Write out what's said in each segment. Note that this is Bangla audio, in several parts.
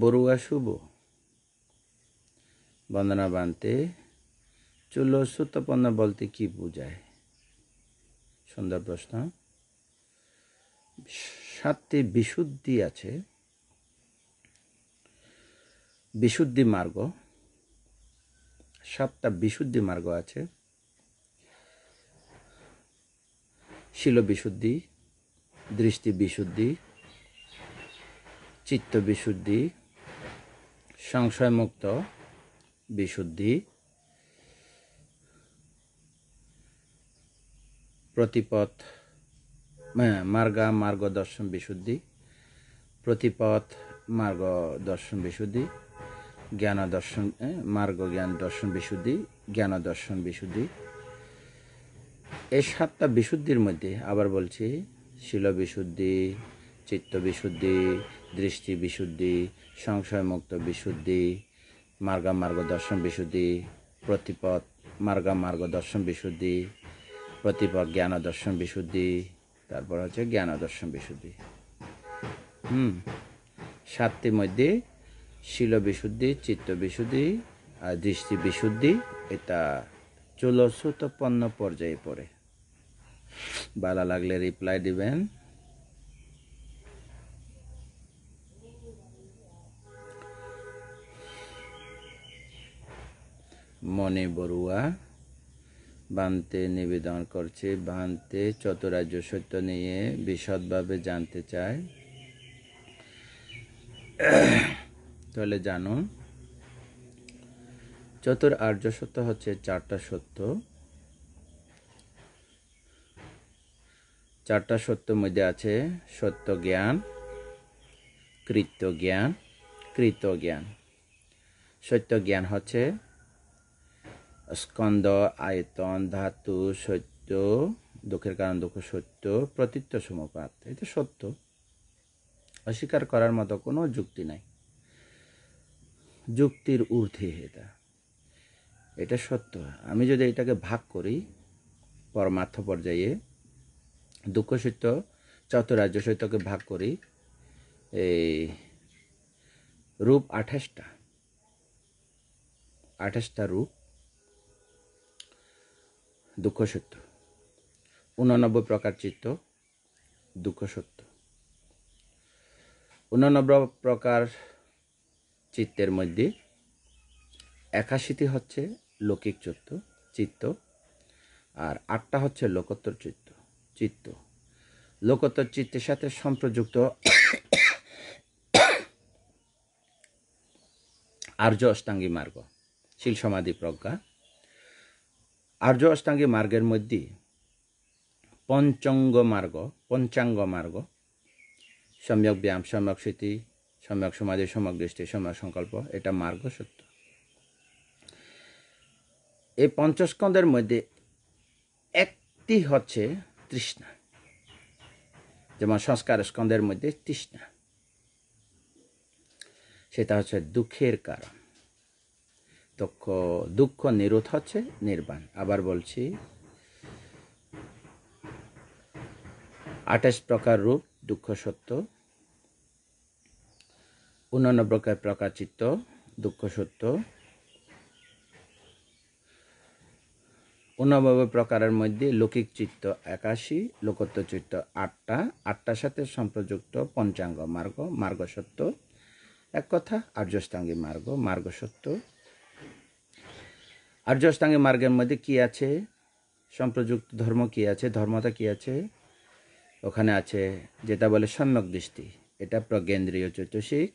বড়ুয়া শুভ বন্দনা বানতে চুল সুতপন্ন বলতে কি বোঝায়? সুন্দর প্রশ্ন। 7টি বিশুদ্ধি আছে, বিশুদ্ধি মার্গ, 7টা বিশুদ্ধি মার্গ আছে। শিল বিশুদ্ধি, দৃষ্টি বিশুদ্ধি, চিত্ত বিশুদ্ধি, সংশয়মুক্ত বিশুদ্ধি, প্রতিপথ মার্গ দর্শন বিশুদ্ধি, প্রতিপথ মার্গ দর্শন বিশুদ্ধি, জ্ঞান দর্শন মার্গ জ্ঞান দর্শন বিশুদ্ধি, জ্ঞান দর্শন বিশুদ্ধি। এই 7টা বিশুদ্ধির মধ্যে আবার বলছি, শিল বিশুদ্ধি, চিত্ত বিশুদ্ধি, দৃষ্টি বিশুদ্ধি, সংশয়মুক্ত বিশুদ্ধি, মার্গ দর্শন বিশুদ্ধি, প্রতিপথ মার্গ দর্শন বিশুদ্ধি, প্রতিপথ জ্ঞান দর্শন বিশুদ্ধি, তারপর হচ্ছে জ্ঞান দর্শন বিশুদ্ধি। 7টির মধ্যে শিল বিশুদ্ধি, চিত্ত বিশুদ্ধি আর দৃষ্টি বিশুদ্ধি এটা চতুর্থ পর্যায়ে পড়ে। ভালো লাগলে রিপ্লাই দিবেন। মনে বড়ুয়া বানতে নিবেদন করছে, বানতে চতুরার্য সত্য নিয়ে বিশদভাবে জানতে চায়। তাহলে জানুন, চতুরার্য সত্য হচ্ছে 4টা সত্য। 4টা সত্যের মধ্যে আছে সত্য জ্ঞান, কৃত্য জ্ঞান, কৃত জ্ঞান। সত্য জ্ঞান হচ্ছে স্কন্দ, আয়তন, ধাতু, সত্য, দুঃখের কারণ দুঃখ সত্য, প্রতীত্য সমপাত। এটা সত্য, অস্বীকার করার মতো কোনো যুক্তি নাই, যুক্তির ঊর্ধ্বে এটা সত্য। আমি যদি এটাকে ভাগ করি পরমার্থ পর্যায়ে, দুঃখ সত্য চতুরার্য সত্যকে ভাগ করি, এই রূপ 28টা রূপ দুঃখ সত্য। 89 প্রকার চিত্ত দুঃখ সত্য। 89 প্রকার চিত্তের মধ্যে 81টি হচ্ছে লৌকিক চিত্ত, আর 8টা হচ্ছে লোকোত্তর চিত্ত। লোকোত্তর চিত্তের সাথে সম্প্রযুক্ত আর্য অষ্টাঙ্গী মার্গ, শীল সমাধি প্রজ্ঞা। আর্য অষ্টাঙ্গী মার্গের মধ্যে পঞ্চাঙ্গ মার্গ, সম্যক ব্যায়াম, সম্যক স্মৃতি, সম্যক সমাধি, সম্যক দৃষ্টি, সম্যক সংকল্প, এটা মার্গ সত্য। এই পঞ্চস্কন্ধের মধ্যে একটি হচ্ছে তৃষ্ণা, যেমন সংস্কার স্কন্ধের মধ্যে তৃষ্ণা, সেটা হচ্ছে দুঃখের কারণ। দুঃখ নিরোধ হচ্ছে নির্বাণ। আবার বলছি, 28 প্রকার রূপ দুঃখ সত্য, 89 প্রকার চিত্ত দুঃখ সত্য, 89 প্রকারের মধ্যে লৌকিক চিত্ত 81, লোকোত্তর চিত্ত 8টা, 8টার সাথে সম্প্রযুক্ত পঞ্চাঙ্গ মার্গ সত্য। এক কথা, আর্যষ্টাঙ্গী মার্গ সত্য। আর্যষ্টাঙ্গী মার্গের মধ্যে কি আছে? সম্প্রযুক্ত ধর্ম কি আছে? ধর্মতা কি আছে? ওখানে আছে যেটা বলে সম্যক দৃষ্টি, এটা প্রজ্ঞেন্দ্রীয় চৈতসিক।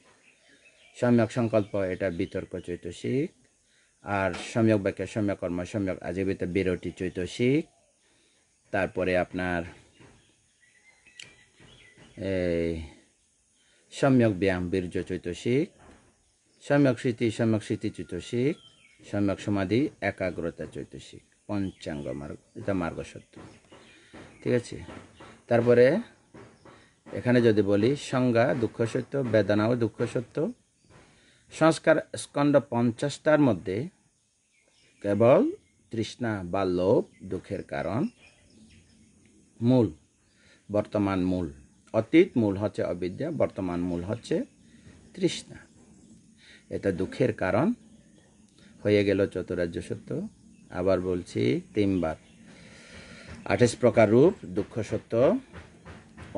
সম্যক সংকল্প, এটা বিতর্ক চৈতসিক। আর সম্যক বাক্য, সম্যক কর্ম, সম্যক আজীবিত বিরতি চৈতসিক। তারপরে আপনার সম্যক ব্যায়াম বীর্য চৈতসিক, সম্যক স্মৃতি চৈতসিক, সম্যক সমাধি একাগ্রতা চৈতসিক, পঞ্চাঙ্গ মার্গ, এটা মার্গ সত্য। ঠিক আছে। তারপরে এখানে যদি বলি সংজ্ঞা দুঃখ সত্য, বেদনাও দুঃখ সত্য। সংস্কার স্কন্দ 50টার মধ্যে কেবল তৃষ্ণা বা লোভ দুঃখের কারণ, বর্তমান মূল। অতীত মূল হচ্ছে অবিদ্যা, বর্তমান মূল হচ্ছে তৃষ্ণা। এটা দুঃখের কারণ হয়ে গেল চতুরার্য সত্য। আবার বলছি 3 বার। 28 প্রকার রূপ দুঃখ সত্য,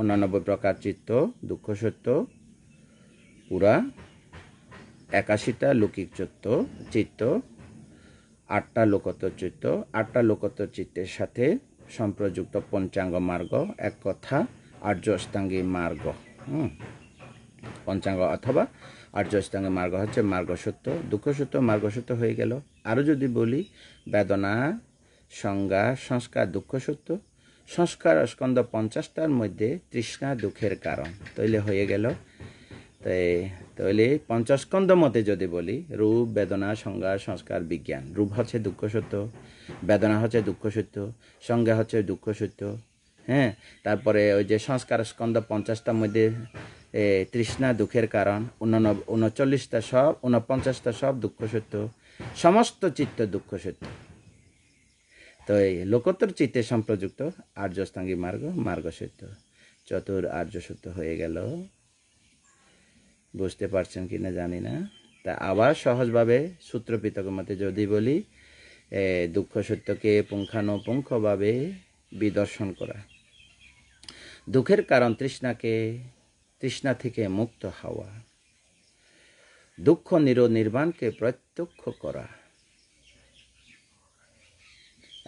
89 প্রকার চিত্ত দুঃখ সত্য, পুরা 81টা লৌকিক চিত্ত, 8টা লোকোত্তর চিত্ত, 8টা লোকোত্তর চিত্তের সাথে সম্প্রযুক্ত পঞ্চাঙ্গ মার্গ, এক কথা আর্য অষ্টাঙ্গী মার্গ। পঞ্চাঙ্গ অথবা আর্য অষ্টাঙ্গী মার্গ হচ্ছে মার্গসত্য, দুঃখসত্য, মার্গসত্য হয়ে গেল। আরও যদি বলি বেদনা, সংজ্ঞা, সংস্কার দুঃখসত্য, সংস্কার স্কন্ধ 50টার মধ্যে তৃষ্ণা দুঃখের কারণ, তৈলে হয়ে গেল। তাইলে পঞ্চস্কন্ধ মতে যদি বলি রূপ, বেদনা, সংজ্ঞা, সংস্কার, বিজ্ঞান। রূপ হচ্ছে দুঃখসত্য, বেদনা হচ্ছে দুঃখসত্য, সংজ্ঞা হচ্ছে দুঃখসত্য। হ্যাঁ, তারপরে ওই যে সংস্কার স্কন্ধ 50টার মধ্যে তৃষ্ণা দুঃখের কারণ, 39টা সব, 49টা সব দুঃখসত্য, সমস্ত চিত্ত দুঃখসত্য। তো এই লোকোত্তর চিত্তে সম্প্রযুক্ত আর্য অষ্টাঙ্গী মার্গ, মার্গসত্য, চতুর আর্য সত্য হয়ে গেল। বুঝতে পারছেন কি না জানি না। তা আবার সহজভাবে সূত্র পিতক মতে যদি বলি দুঃখ সত্যকে পুঙ্খানুপুঙ্খভাবে বিদর্শন করা, দুঃখের কারণ তৃষ্ণা থেকে মুক্ত হওয়া, দুঃখ নির্বাণকে প্রত্যক্ষ করা,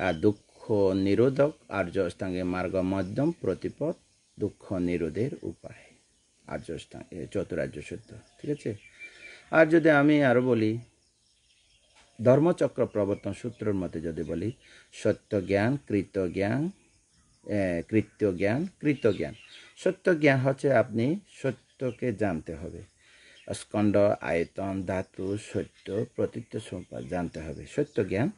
আর দুঃখ নিরোধক আর্য অষ্টাঙ্গে মার্গ মধ্যম প্রতিপদ দুঃখ নিরোধের উপায় আর্য অষ্টাঙ্গে চতুরার্য সত্য। ঠিক আছে। আর যদি আমি আরও বলি ধর্মচক্র প্রবর্তন সূত্রের মতে যদি বলি সত্য জ্ঞান, কৃত্য জ্ঞান, কৃত্য জ্ঞান। সত্য জ্ঞান হচ্ছে আপনি সত্যকে জানতে হবে, স্কন্দ, আয়তন, ধাতু, সত্য, প্রতীত্য সম্পদ জানতে হবে, সত্য জ্ঞান।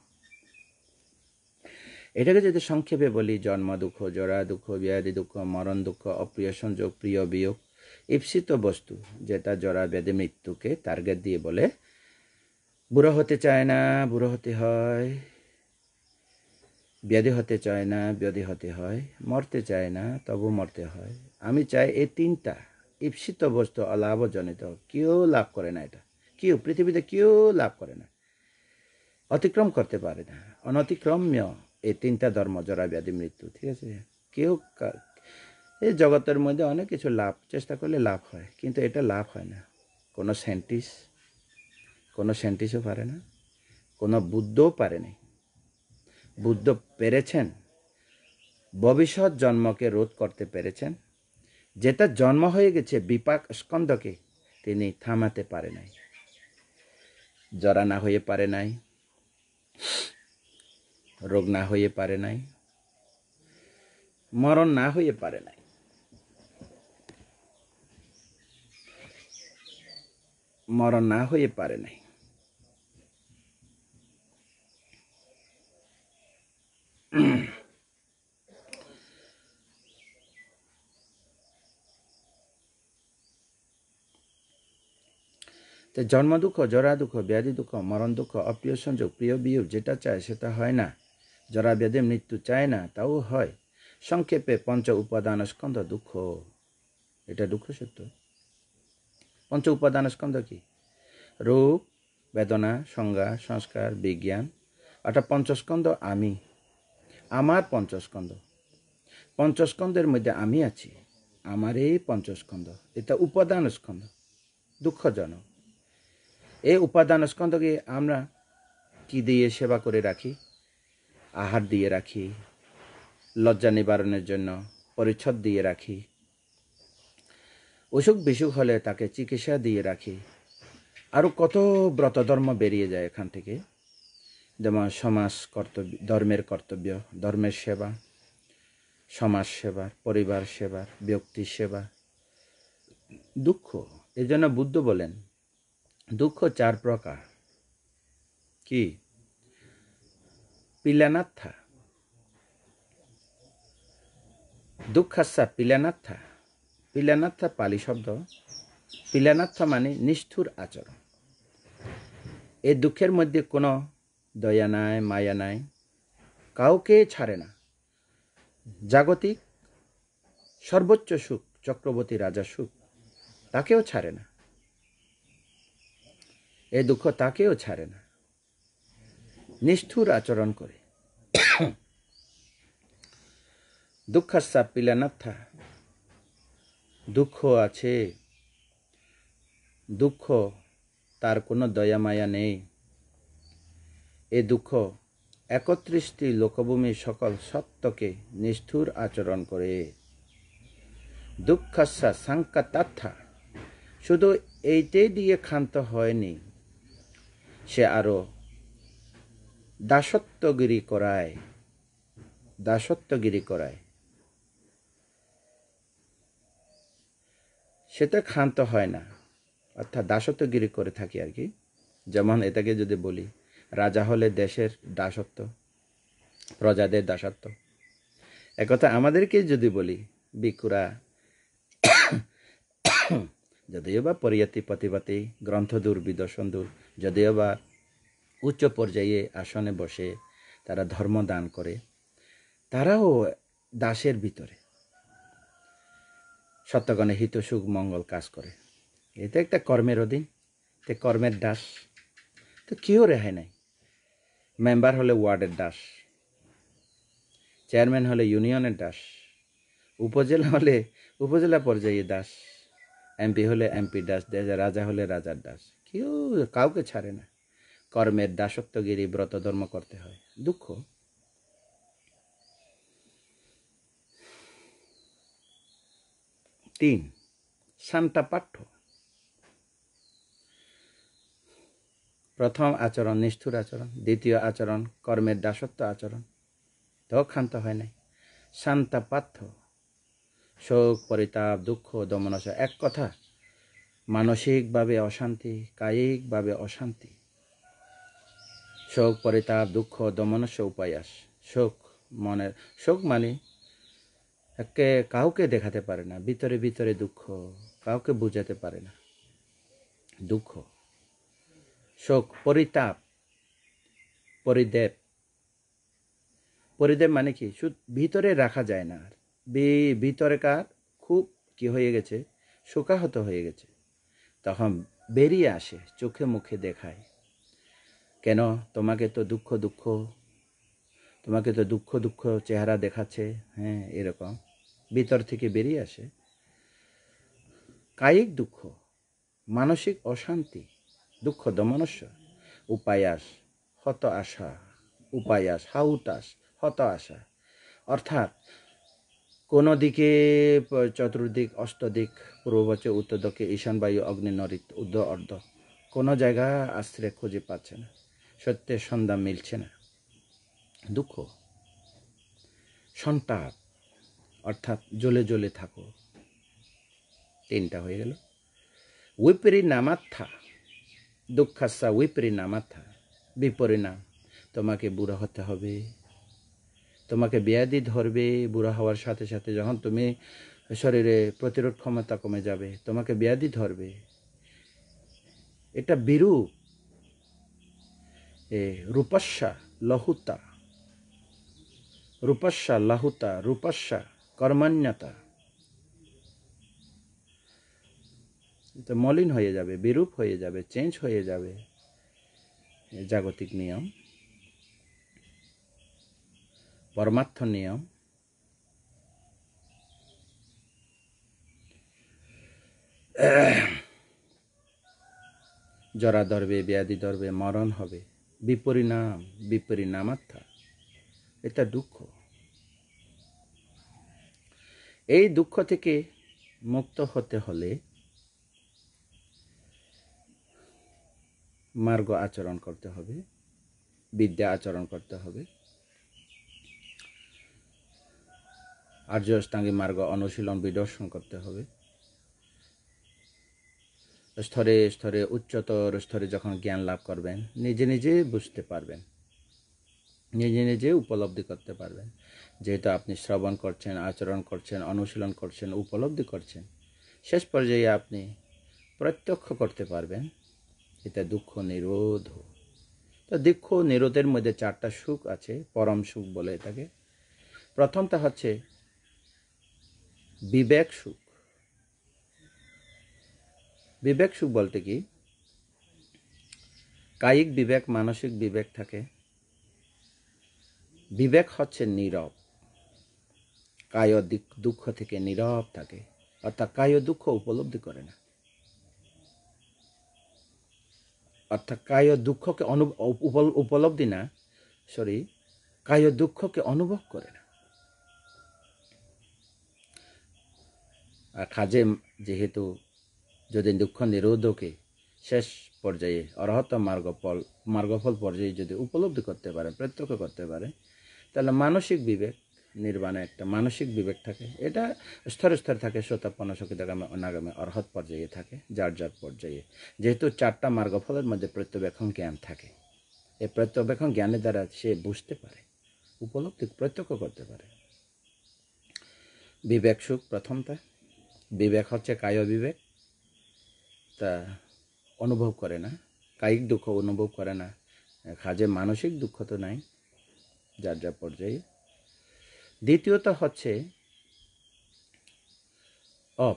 এটাকে যদি সংক্ষেপে বলি জন্ম দুঃখ, জরা দুঃখ, ব্যাধি দুঃখ, মরণ দুঃখ, অপ্রিয় সংযোগ, প্রিয় বিয়োগ, ঈপ্সিত বস্তু, যেটা জরা ব্যাধি মৃত্যুকে টার্গেট দিয়ে বলে বুড়ো হতে চায় না, বুড়ো হতে হয়, ব্যাধি হতে চায় না, ব্যাধি হতে হয়, মরতে চায় না, তবু মরতে হয়। আমি চাই এই 3টা ঈপ্সিত বস্তু অলাভজনিত, কেউ লাভ করে না, এটা কেউ পৃথিবীতে কেউ লাভ করে না, অতিক্রম করতে পারে না, অনতিক্রম্য এই 3টা ধর্ম, জরা ব্যাধি মৃত্যু। ঠিক আছে। কেউ এই জগতের মধ্যে অনেক কিছু লাভ চেষ্টা করলে লাভ হয়, কিন্তু এটা লাভ হয় না। কোনো সায়েন্টিস্টও পারে না, কোনো বুদ্ধও পারেনি। বুদ্ধ পেরেছেন ভবিষ্যৎ জন্মকে রোধ করতে পেরেছেন, যেটা জন্ম হয়ে গেছে বিপাক স্কন্ধকে তিনি থামাতে পারে নাই। জরা না হয়ে পারে নাই, রোগ না হয়ে পারে নাই, মরণ না হয়ে পারে নাই। মরণ না হয়ে পারে নাই। তো জন্ম দুঃখ, জরা দুঃখ, ব্যাধি দুঃখ, মরণ দুঃখ, অপ্রিয় সংযোগ, প্রিয় বিয়োগ, যেটা চায় সেটা হয় না। জরা ব্যাধি মৃত্যু চায় না, তাও হয়। সংক্ষেপে পঞ্চ উপাদান স্কন্ধ দুঃখ, এটা দুঃখ সত্য। পঞ্চ উপাদান স্কন্ধ কি? রূপ, বেদনা, সংজ্ঞা, সংস্কার, বিজ্ঞান। অর্থাৎ পঞ্চস্কন্ধ আমি, আমার পঞ্চস্কন্ধ, পঞ্চস্কন্ধের মধ্যে আমি আছি, আমার এই পঞ্চস্কন্ধ, এটা উপাদান স্কন্ধ, দুঃখজনক। এই উপাদান স্কন্ধকে আমরা কি দিয়ে সেবা করে রাখি? আহার দিয়ে রাখি, লজ্জা নিবারণের জন্য পরিচ্ছদ দিয়ে রাখি, অসুখ বিসুখ হলে তাকে চিকিৎসা দিয়ে রাখি। আরও কত ব্রতধর্ম বেরিয়ে যায় এখান থেকে, যেমন সমাজ কর্তব্য, ধর্মের কর্তব্য, ধর্মের সেবা, সমাজ সেবার, পরিবার সেবার, ব্যক্তি সেবা। দুঃখ, এই জন্য বুদ্ধ বলেন দুঃখ 4 প্রকার। কি? পিলানাথা, দুঃখাসা পিলানাথা। পিলানাথা পালি শব্দ, পিলানাথা মানে নিষ্ঠুর আচরণ। এই দুঃখের মধ্যে কোনো দয়া নাই, মায়া নাই, কাউকে ছাড়ে না। জাগতিক সর্বোচ্চ সুখ, চক্রবর্তী রাজা সুখ, তাকেও ছাড়ে না। এই দুঃখ তাকেও ছাড়ে না, নিষ্ঠুর আচরণ করে। দুঃখাস্যা পিলানাথা, দুঃখ আছে, দুঃখ তার কোনো দয়া মায়া নেই। এ দুঃখ 31টি লোকভূমির সকল সত্যকে নিষ্ঠুর আচরণ করে। দুঃখাস্যা সাঙ্কাতাথা, শুধু এইটাই দিয়ে ক্ষান্ত হয়নি, সে আরো দাসত্বগিরি করায়। সেটা ক্ষান্ত হয় না, অর্থাৎ দাসত্বগিরি করে থাকি আর কি। যেমন এটাকে যদি বলি, রাজা হলে দেশের দাসত্ব, প্রজাদের দাসত্ব। একথা আমাদেরকে যদি বলি, ভিক্ষুরা যদিও বা পরিয়াতি প্রতিপাতি, গ্রন্থদূর বিদর্শনদূর, যদিও বা উচ্চ পর্যায়ে আসনে বসে তারা ধর্ম দান করে, তারাও দাসের ভিতরে সত্যগণে হিত সুখ মঙ্গল কাজ করে। এটা একটা কর্মের অধীন, তে কর্মের দাস, তো কেউ রেহাই নাই। মেম্বার হলে ওয়ার্ডের দাস, চেয়ারম্যান হলে ইউনিয়নের দাস, উপজেলা হলে উপজেলা পর্যায়ে দাস, এমপি হলে এমপি দাস, রাজা হলে রাজার দাস। কেউ কাউকে ছাড়ে না। কর্মের দাসত্বগিরি ব্রত ধর্ম করতে হয়। দুঃখ। 3 শান্তা পাঠ্য। প্রথম আচরণ নিষ্ঠুর আচরণ, দ্বিতীয় আচরণ কর্মের দাসত্ব আচরণ, তো ক্ষান্ত হয় নাই। শান্তা পাঠ্য, শোক পরিতাপ দুঃখ দমনস, এক কথা মানসিকভাবে অশান্তি, কায়িকভাবে অশান্তি। শোক পরিতাপ দুঃখ দমনস্য উপায়াস। শোক, মনের শোক মানে একে কাউকে দেখাতে পারে না, ভিতরে ভিতরে দুঃখ, কাউকে বুঝাতে পারে না দুঃখ। শোক পরিতাপ, পরিদেব। পরিদেব মানে কি, শুধু ভিতরে রাখা যায় না, আর ভিতরেকার খুব কি হয়ে গেছে, শোকাহত হয়ে গেছে, তখন বেরিয়ে আসে, চোখে মুখে দেখায়। কেন, তোমাকে তো দুঃখ দুঃখ, তোমাকে তো দুঃখ দুঃখ চেহারা দেখাচ্ছে, হ্যাঁ, এরকম ভিতর থেকে বেরিয়ে আসে। কায়িক দুঃখ, মানসিক অশান্তি, দুঃখ দমনস্য উপায়াস, হত আশা, উপায়াস হাউতাস, হত আশা, অর্থাৎ কোনো দিকে চতুর্দিক অষ্টদিক, পূর্ববচ উত্তর দক্ষিণ ঈশান বায়ু অগ্নি নরিত উদ্ধ অর্ধ, কোনো জায়গা আশ্রয় খুঁজে পাচ্ছে না, সত্যের সন্ধান মিলছে না। দুঃখ। সন্তাপ, অর্থাৎ জ্বলে জ্বলে থাকো। 3টা হয়ে গেল। উইপরিণামাত্থা, দুঃখাস্যা উইপরিণামাত্থা, বিপরিণাম। তোমাকে বুড়া হতে হবে, তোমাকে ব্যাধি ধরবে, বুড়া হওয়ার সাথে সাথে যখন তুমি শরীরে প্রতিরোধ ক্ষমতা কমে যাবে, তোমাকে ব্যাধি ধরবে। এটা বিরূপ। রূপস্যা লহুতা, রূপস্যা লাহুতা, রূপস্যা কর্মণ্যতা, তো মলিন হয়ে যাবে, বিরূপ হয়ে যাবে, চেঞ্জ হয়ে যাবে। জাগতিক নিয়ম, পরমার্থ নিয়ম। জরা ধরবে, ব্যাধি ধরবে, মরণ হবে, বিপরিণাম, বিপরিণামাত্মা, এটা দুঃখ। এই দুঃখ থেকে মুক্ত হতে হলে মার্গ আচরণ করতে হবে, বিদ্যা আচরণ করতে হবে, আর্য অষ্টাঙ্গী মার্গ অনুশীলন বিদর্শন করতে হবে। স্তরে স্তরে উচ্চতর স্তরে যখন জ্ঞান লাভ করবেন, নিজে নিজে বুঝতে পারবেন, নিজে নিজে উপলব্ধি করতে পারবেন। যেহেতু আপনি শ্রবণ করছেন, আচরণ করছেন, অনুশীলন করছেন, উপলব্ধি করছেন, শেষ পর্যায়ে আপনি প্রত্যক্ষ করতে পারবেন এটা দুঃখ নিরোধ। তো দুঃখ নিরোধের মধ্যে 4টা সুখ আছে, পরম সুখ বলে এটাকে। প্রথমটা হচ্ছে বিবেক সুখ। বিবেক সুখ বলতে কি, কায়িক বিবেক, মানসিক বিবেক থাকে। বিবেক হচ্ছে নীরব, কায় দুঃখ থেকে নীরব থাকে, অর্থাৎ কায় দুঃখ উপলব্ধি করে না, অর্থাৎ কায় দুঃখকে উপলব্ধি না, কায় দুঃখকে অনুভব করে না। আর কাজে যেহেতু যদি দুঃখ নিরোধকে শেষ পর্যায়ে অরহত মার্গফল পর্যায়ে যদি উপলব্ধি করতে পারে, প্রত্যক্ষ করতে পারে, তাহলে মানসিক বিবেক নির্বাণে একটা মানসিক বিবেক থাকে। এটা স্তরে স্তরে থাকে, সোতাপন্ন, সকিতাগামী, অনাগামী, অরহত পর্যায়ে থাকে, যার যার পর্যায়ে। যেহেতু 4টা মার্গফলের মধ্যে প্রত্যবেক্ষণ জ্ঞান থাকে, এই প্রত্যবেক্ষণ জ্ঞানের দ্বারা সে বুঝতে পারে, উপলব্ধি, প্রত্যক্ষ করতে পারে। বিবেক সুখ প্রথমটা। বিবেক হচ্ছে কায় বিবেক, তা অনুভব করে না, কায়িক দুঃখ অনুভব করে না। কাজে মানসিক দুঃখ তো নাই, যার যার পর্যায়ে। দ্বিতীয়ত হচ্ছে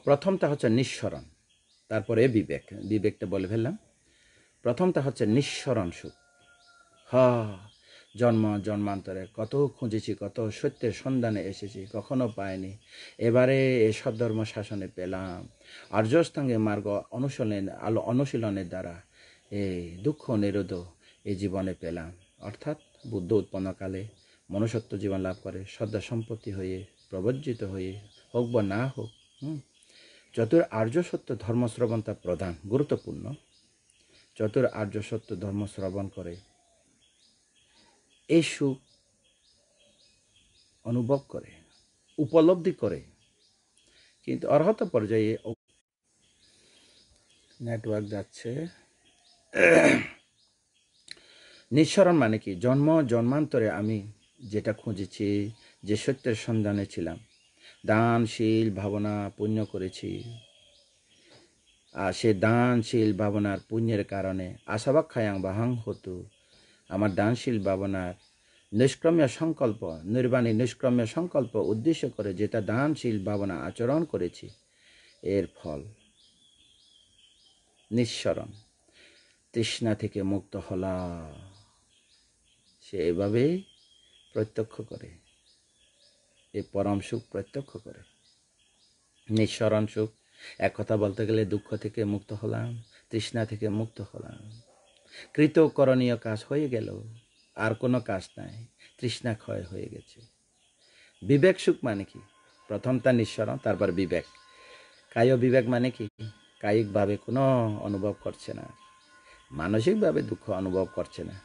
প্রথমটা হচ্ছে নিঃসরণ, তারপরে বিবেক। বিবেকটা বলে ফেললাম। প্রথমটা হচ্ছে নিঃসরণ সুখ। জন্মান্তরে কত খুঁজেছি, কত সত্যের সন্ধানে এসেছি, কখনো পাইনি। এবারে এই সদ্ধর্ম শাসনে পেলাম। আর্যস্থাঙ্গে মার্গ অনুশীলনের দ্বারা এই দুঃখ নিরোধ এই জীবনে পেলাম। অর্থাৎ বুদ্ধ উৎপন্নকালে মনুষ্যত্ব জীবন লাভ করে শ্রদ্ধা সম্পত্তি হয়ে, প্রবজ্জিত হয়ে, হোক বা না হোক, চতুর আর্য সত্য ধর্ম শ্রবণ তা প্রধান গুরুত্বপূর্ণ। চতুর আর্য সত্য ধর্ম শ্রবণ করে এই সুখ অনুভব করে, উপলব্ধি করে। কিন্তু অর্হত পর্যায়ে নেটওয়ার্ক যাচ্ছে। নিঃসরণ মানে কি? জন্মান্তরে আমি যেটা খুঁজেছি, যে সত্যের সন্ধানে ছিলাম, দানশীল ভাবনা পুণ্য করেছি, আর সে দানশীল ভাবনার পুণ্যের কারণে আশাবাক্ষায়াং বাহাং হতু, আমার দানশীল ভাবনার নিষ্ক্রম্য সংকল্প, নির্বাণী নিষ্ক্রম্য সংকল্প উদ্দেশ্য করে যেটা দানশীল ভাবনা আচরণ করেছি, এর ফল নিঃসরণ, তৃষ্ণা থেকে মুক্ত হলা। সে এভাবেই প্রত্যক্ষ করে, এই পরম সুখ প্রত্যক্ষ করে। নিঃসরণ সুখ, এক কথা বলতে গেলে দুঃখ থেকে মুক্ত হলাম, তৃষ্ণা থেকে মুক্ত হলাম, কৃতকরণীয় কাজ হয়ে গেল, আর কোনো কাজ নাই, তৃষ্ণা ক্ষয় হয়ে গেছে। বিবেক সুখ মানে কি? প্রথমটা নিঃসরণ, তারপর বিবেক। কায় বিবেক মানে কি? কায়িকভাবে কোনো অনুভব করছে না, মানসিকভাবে দুঃখ অনুভব করছে না,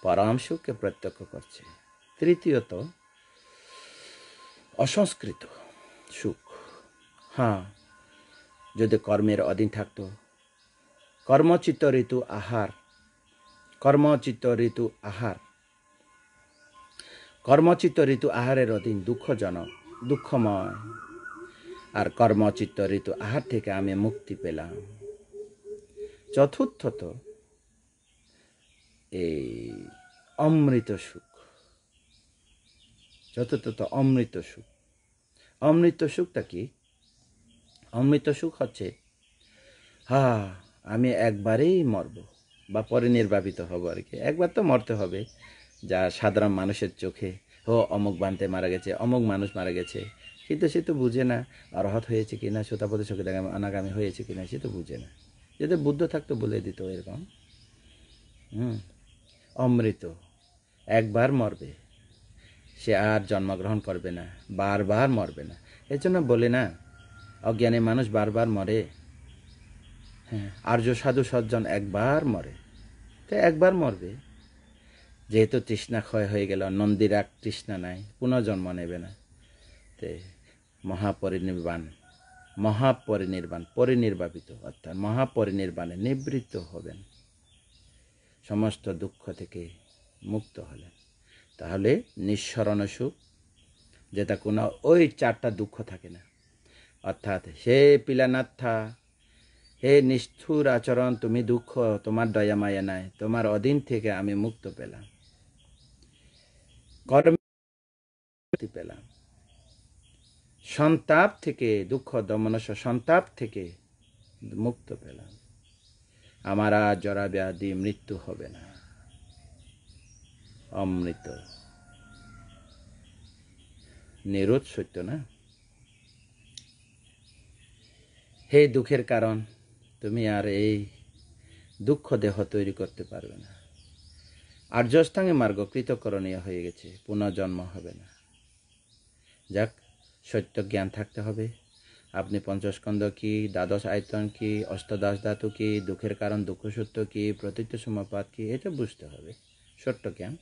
পরম সুখকে প্রত্যক্ষ করছে। তৃতীয়ত অসংস্কৃত সুখ। যদি কর্মের অধীন থাকতো, কর্মচিত্ত ঋতু আহার, কর্মচিত্ত ঋতু আহার, কর্মচিত্ত ঋতু আহারের অধীন দুঃখজনক, দুঃখময়। আর কর্মচিত্ত ঋতু আহার থেকে আমি মুক্তি পেলাম। চতুর্থত এই অমৃত সুখ। চতুর্থত অমৃত সুখ। অমৃত সুখটা কি? অমৃত সুখ হচ্ছে আমি একবারেই মরব বা পরিনির্বাপিত হব আর কি। একবার তো মরতে হবে, যা সাধারণ মানুষের চোখে অমুক বান্তে মারা গেছে, অমুক মানুষ মারা গেছে, কিন্তু সে তো বুঝে না অরহত হয়েছে কিনা, সোতাপতি সকিতাগামী অনাগামী হয়েছে কিনা, সে তো বুঝে না। যদি বুদ্ধ থাকতো বলে দিত এরকম। অমৃত, একবার মরবে, সে আর জন্মগ্রহণ করবে না, বারবার মরবে না। এর জন্য বলে না, অজ্ঞানী মানুষ বারবার মরে, আর্য সাধু সজ্জন একবার মরে, তো একবার মরবে। যেহেতু তৃষ্ণা ক্ষয় হয়ে গেল, নন্দীর আর তৃষ্ণা নাই, পুনর্জন্ম নেবে না, তে মহাপরিনির্বাণ, পরিনির্বাপিত অর্থাৎ মহাপরিনির্বাণে নিবৃত্ত হবেন, সমস্ত দুঃখ থেকে মুক্ত হলেন। তাহলে নিঃসরণ সুখ, যেটা কোনো ওই 4টা দুঃখ থাকে না। অর্থাৎ হে পিলানাথা, হে নিষ্ঠুর আচরণ, তুমি দুঃখ, তোমার দয়া মায়া নাই, তোমার অধীন থেকে আমি মুক্ত পেলাম, কর্মে পেলাম, সন্তাপ থেকে, দুঃখ দমনস সন্তাপ থেকে মুক্ত পেলাম। আমার আর জরা ব্যাধি মৃত্যু হবে না, অমৃত। নিরোধ সত্য না? হে দুঃখের কারণ, তুমি আর এই দুঃখ দেহ তৈরি করতে পারবে না। আর্যষ্টাঙ্গে মার্গ কৃতকরণীয় হয়ে গেছে, পুনর্জন্ম হবে না। যাক, সত্য জ্ঞান থাকতে হবে। আপনি পঞ্চস্কন্ধ কি, দ্বাদশ আয়তন কি, অষ্টাদশ ধাতু কি, দুঃখের কারণ দুঃখ সত্য কি, প্রতীচ্য সমাপাত কি, এটা বুঝতে হবে। সত্য জ্ঞান।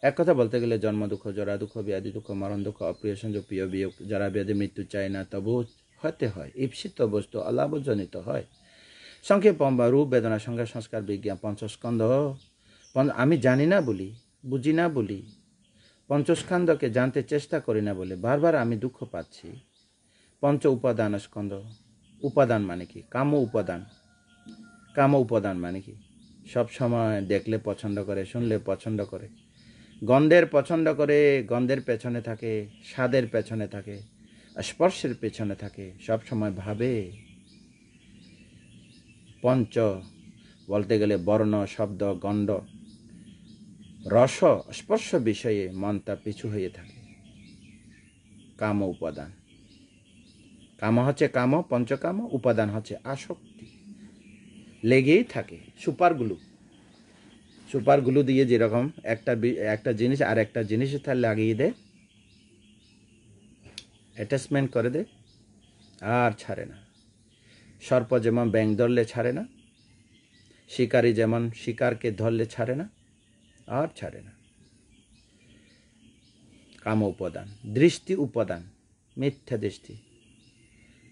এক কথা বলতে গেলে জন্ম দুঃখ, জরা দুঃখ, ব্যাধি দুঃখ, মরণ দুঃখ, অপ্রিয় সংযোগ, প্রিয় বিয়োগ, যারা ব্যাধি মৃত্যু চায় না তবু হতে হয়, ঈপ্সিত বস্তু অলাভজনিত হয়। সংক্ষেপম বা রূপ, বেদনা, সংজ্ঞা, সংস্কার, বিজ্ঞান, পঞ্চস্কন্ধ আমি জানি না বলি, বুঝি না বলি, পঞ্চস্কন্ধকে জানতে চেষ্টা করি না বলে বারবার আমি দুঃখ পাচ্ছি। পঞ্চ উপাদান স্কন্ধ, উপাদান মানে কি? কাম উপাদান। কাম উপাদান মানে কি? সব সময় দেখলে পছন্দ করে, শুনলে পছন্দ করে, গন্ধের পছন্দ করে, গন্ধের পেছনে থাকে, স্বাদের পেছনে থাকে, স্পর্শের পেছনে থাকে, সব সময় ভাবে। পঞ্চ বলতে গেলে বর্ণ, শব্দ, গন্ধ, রস, স্পর্শ বিষয়ে মনটা পিছু হয়ে থাকে। কাম উপাদান। কাম হচ্ছে কাম, পঞ্চকাম, উপাদান হচ্ছে আসক্তি, লেগেই থাকে। সুপারগুলো দিয়ে যেরকম একটা জিনিস আর একটা জিনিসের তার লাগিয়ে দেয়, অ্যাটাচমেন্ট করে দেয়, আর ছাড়ে না। সর্প যেমন ব্যাঙ ধরলে ছাড়ে না, শিকারী যেমন শিকারকে ধরলে ছাড়ে না, আর ছাড়ে না। কাম উপাদান। দৃষ্টি উপাদান, মিথ্যা দৃষ্টি,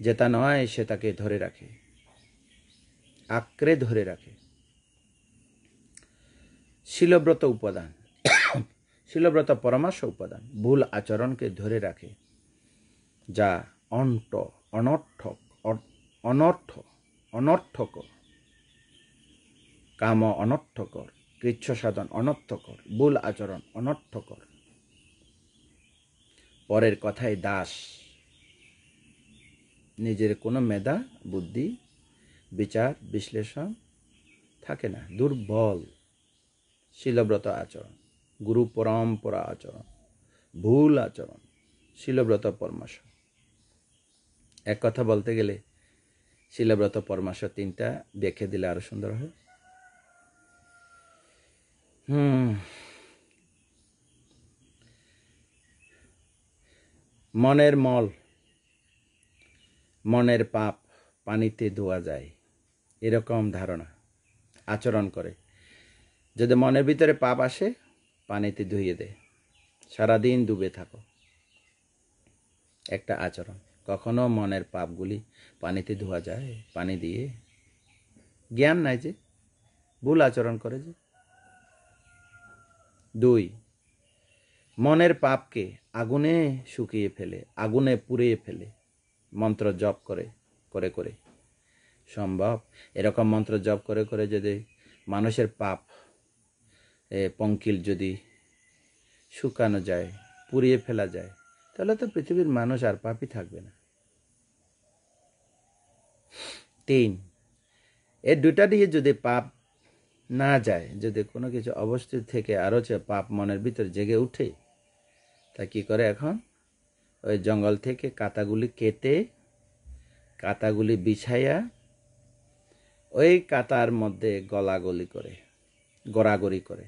যেটা নয় সেটাকে ধরে রাখে, আঁকড়ে ধরে রাখে। শিলব্রত উপাদান, শিলব্রত পরামর্শ উপাদান, ভুল আচরণকে ধরে রাখে, যা অনর্থকর, কাম অনর্থকর, কৃচ্ছ সাধন অনর্থকর, ভুল আচরণ অনর্থকর, পরের কথায় দাস, নিজের কোনো মেধা, বুদ্ধি, বিচার, বিশ্লেষণ থাকে না, দুর্বল। শিলব্রত আচরণ, গুরু পরম্পরা আচরণ, ভুল আচরণ, শিলব্রত পরামর্শ। এক কথা বলতে গেলে শিলব্রত পরামর্শ তিনটা ব্যাখ্যা দিলে আরো সুন্দর হয়। মনের মল, মনের পাপ পানিতে ধোয়া যায়, এরকম ধারণা, আচরণ করে। যদি মনের ভিতরে পাপ আসে, পানিতে ধুইয়ে দেয়, সারাদিন ডুবে থাকো, একটা আচরণ। কখনো মনের পাপগুলি পানিতে ধোয়া যায় পানি দিয়ে? জ্ঞান নাই যে, ভুল আচরণ করে যে। 2, মনের পাপকে আগুনে শুকিয়ে ফেলে, আগুনে পুড়িয়ে ফেলে, মন্ত্র জপ করে করে। সম্ভব? এরকম মন্ত্র জপ করে করে যদি মানুষের পাপ পঙ্কিল যদি শুকানো যায়, পুড়িয়ে ফেলা যায়, তাহলে তো পৃথিবীর মানুষ আর পাপই থাকবে না। 3, এই দুটা দিয়ে যদি পাপ না যায়, যদি কোনো কিছু অবস্থিত থেকে আরো পাপ মনের ভিতর জেগে উঠে, তা কি করে? এখন ওই জঙ্গল থেকে কাঁটাগুলি কেটে, কাঁটাগুলি বিছাইয়া ওই কাঁটার মধ্যে গড়াগড়ি করে।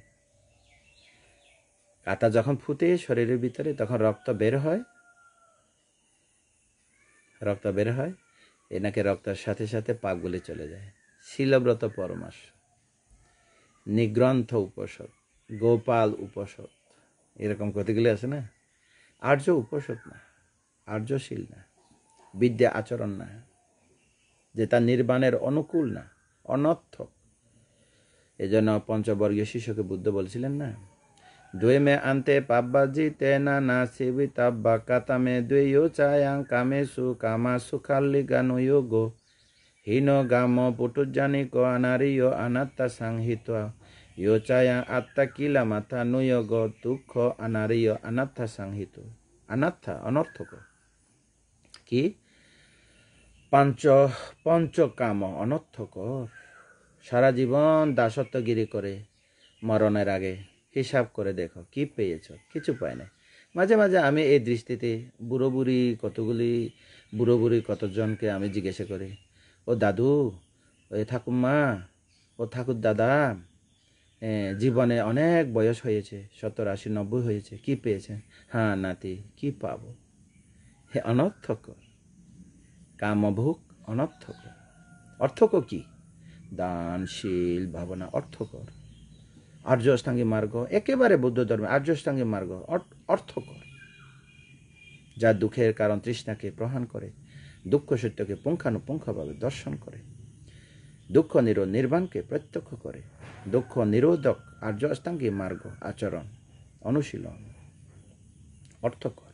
কাঁটা যখন ফুটে শরীরের ভিতরে, তখন রক্ত বের হয়, এনাকে রক্তের সাথে সাথে পাপগুলি চলে যায়। শিলব্রত পরামর্শ, নিগ্রন্থ উপসদ, গোপাল উপসদ, এরকম কতগুলি আছে না? আর্য উপসদ না, আর্যশীল না, বিদ্যা আচরণ না, যেটা নির্বাণের অনুকূল না, অনর্থক। এজন্য পঞ্চবর্গীয় শিষ্যকে বুদ্ধ বলছিলেন না, দ্বৈ মে আন্তে পাব্বাজি তেনা না সেবিতাব্বা কাতামে দ্বৈ ইয়ো চায়াং কামেসু কামা সুখাল্লি গানো যোগো হীন গাম পুটুজানিক অনারিয় অনাত্তা সংহিত ইয়ো চায়াং আত্মা কিলা মাথা নুয়োগ দুঃখ অনারিয় অনাত্থা সংহিত। অনাত্থা অনর্থক কি? পঞ্চকাম অনর্থকর, সারা জীবন দাসত্বগিরি করে মরণের আগে হিসাব করে দেখো কি পেয়েছ, কিছু পায় না। মাঝে মাঝে আমি এই দৃষ্টিতে বুড়ো বুড়ি কতজনকে আমি জিজ্ঞাসা করি, ও দাদু, ও ঠাকুমা, ও ঠাকুর দাদা, জীবনে অনেক বয়স হয়েছে, 70, 80, 90 হয়েছে, কি পেয়েছেন? হ্যাঁ নাতি, কি পাবো? হে অনর্থকর, কামভোগ অনর্থকর। অর্থকর কি? দানশীল ভাবনা অর্থকর। আর্য অষ্টাঙ্গিক মার্গ, একেবারে বৌদ্ধ ধর্মে আর্য অষ্টাঙ্গিক মার্গ অর্থকর, যা দুঃখের কারণ তৃষ্ণাকে প্রহাণ করে, দুঃখ সত্যকে পুঙ্খানুপুঙ্খভাবে দর্শন করে, দুঃখ নিরোধ নির্বাণকে প্রত্যক্ষ করে, দুঃখ নিরোধক আর্য অষ্টাঙ্গিক মার্গ আচরণ অনুশীলন অর্থকর।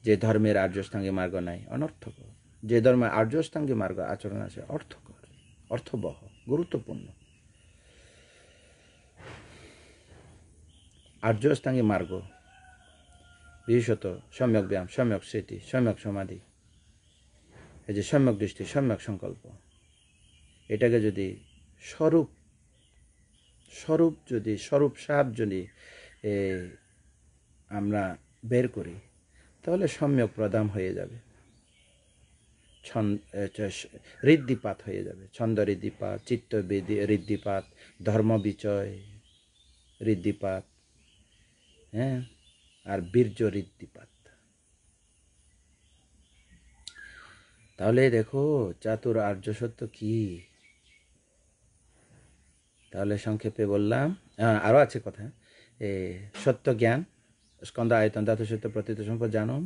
যে ধর্মের আর্য অষ্টাঙ্গিক মার্গ নাই অনর্থকর, যে ধর্মের আর্য অষ্টাঙ্গিক মার্গ আচরণ আছে অর্থকর, অর্থবহ, গুরুত্বপূর্ণ। আর্য অষ্টাঙ্গিক মার্গ বিশেষত সম্যক ব্যায়াম, সম্যক স্মৃতি, সম্যক সমাধি, এই যে সম্যক দৃষ্টি, সম্যক সংকল্প, এটাকে যদি স্বরূপ সাপ যদি আমরা বের করি, তাহলে সম্যক প্রদান হয়ে যাবে, ঋদ্ধিপাত হয়ে যাবে, ছন্দ ঋদ্ধিপাত, চিত্ত ঋদ্ধিপাত, ধর্ম বিচয় ঋদ্ধিপাত, হ্যাঁ, আর বীর্য ঋদ্ধিপাত। তাহলে দেখো চাতুর আর্য সত্য কি। তাহলে সংক্ষেপে বললাম, আরও আছে কথা। সত্য জ্ঞান, স্কন্ধ আয়তন ধাতু সত্য প্রতীত সম্পদ জানুন।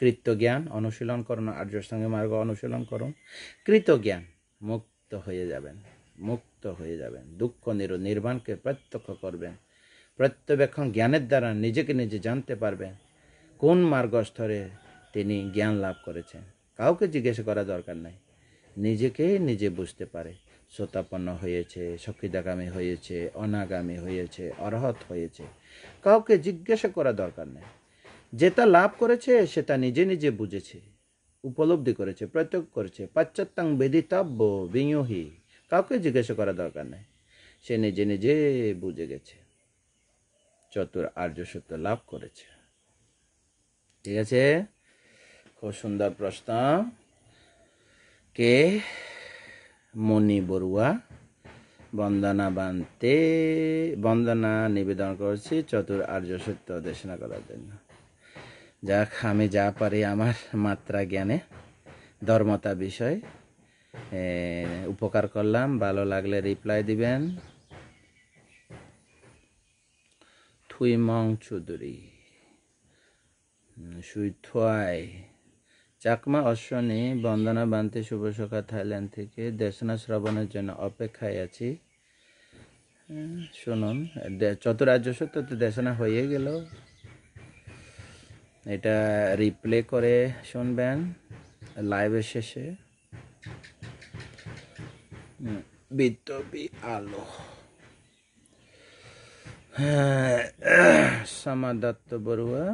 কৃত্য জ্ঞান অনুশীলন করুন, আর্য অষ্টাঙ্গিক মার্গ অনুশীলন করুন। কৃত জ্ঞান, মুক্ত হয়ে যাবেন, দুঃখ নিরোধ নির্বাণকে প্রত্যক্ষ করবেন। প্রত্যবেক্ষণ জ্ঞানের দ্বারা নিজেকে নিজে জানতে পারবেন কোন মার্গস্তরে তিনি জ্ঞান লাভ করেছেন। কাউকে জিজ্ঞাসা করা দরকার নাই, নিজেকেই নিজে বুঝতে পারে। সোতাপন্ন হয়েছে, সক্ষিদাগামী হয়েছে, অনাগামী হয়েছে, অরহত হয়েছে, কাউকে জিজ্ঞাসা করা দরকার নেই। যেটা লাভ করেছে সেটা নিজে নিজে বুঝেছে, উপলব্ধি করেছে, প্রত্যক্ষ করেছে। পাশ্চাত্যাং বেদিতব্য বিঞহি, কাউকে জিজ্ঞাসা করা দরকার নেই, সে নিজে নিজে বুঝে গেছে, চতুর আর্য সত্য লাভ করেছে। ঠিক আছে, খুব সুন্দর প্রশ্ন। কে? মণি বড়ুয়া। বন্দনা নিবেদন করছি চতুর আর্য সত্য দেশনা করার জন্য। যাক, আমি যা পারি আমার মাত্রা জ্ঞানে ধর্মতা বিষয় উপকার করলাম। ভালো লাগলে রিপ্লাই দিবেন। থুইমং চৌধুরী, সুইথোয়াই, চাকমা অশ্বনী, বন্দনা বান্তি, শুভ সখা, থাইল্যান্ড থেকে। দেশনা শ্রবণের জন্য অপেক্ষায় আছি। শুনুন, চতুরার্য সত্য তো দেশনা হয়ে গেল, এটা রিপ্লে করে শুনবেন লাইভের শেষে। বিদ্যবী আলো, শ্যামা দত্ত বড়ুয়া,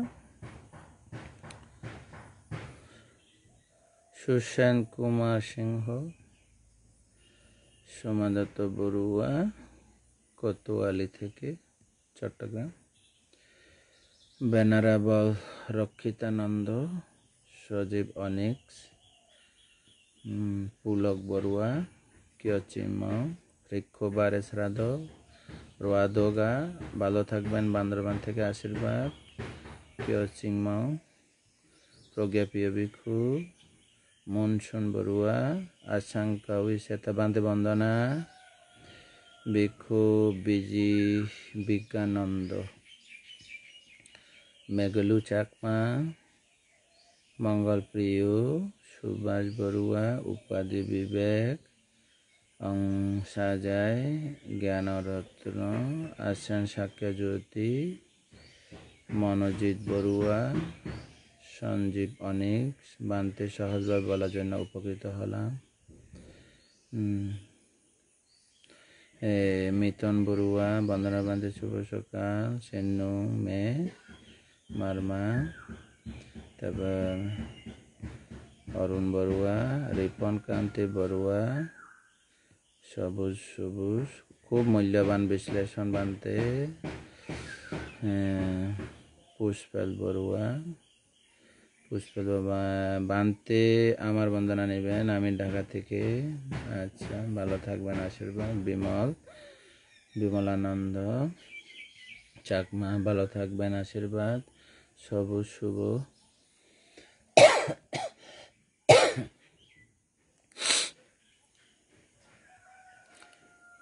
সুশান কুমার সিংহ, সোমা দত্ত বড়ুয়া কোতোয়ালি থেকে, চট্টগ্রাম। বেনারাবল রক্ষিতানন্দ, সজীব অনিক্স, পুলক বড়ুয়া, কিয়চিমাও, রিক্ষোবারে শ্রাদ্ধ, রোয়াদোগা, ভালো থাকবেন, বান্দরবান থেকে আশীর্বাদ, কিয়চিমাও, প্রজ্ঞাপ্রিয় ভিক্ষু, মনসুন বড়ুয়া, আশঙ্কা উইসেতা বান্দে বন্দনা, ভিক্ষু বিজি বিজ্ঞানন্দ, মেঘলু চাকমা, মঙ্গলপ্রিয়, সুভাষ বড়ুয়া, উপাধি বিবেক, অংসাজায়, জ্ঞানরত্ন, আসান সাক্ষ্য জ্যোতি, মনোজিৎ বড়ুয়া, সঞ্জীব অনিক। বান্তে সহজভাবে বলার জন্য উপকৃত হলাম। মিতন বড়ুয়া, বন্দনা বান্তে, শুভ সকাল, সেন্নু মে মারমা, তারপর অরুণ বড়ুয়া, রিপন কান্তি বড়ুয়া, সবুজ সবুজ খুব মূল্যবান বিশ্লেষণ বানতে পুষ্পাল বড়ুয়া বানতে আমার বন্দনা নেবেন, আমি ঢাকা থেকে। আচ্ছা, ভালো থাকবেন, আশীর্বাদ। বিমলানন্দ চাকমা, ভালো থাকবেন, আশীর্বাদ। সবুজ শুভ,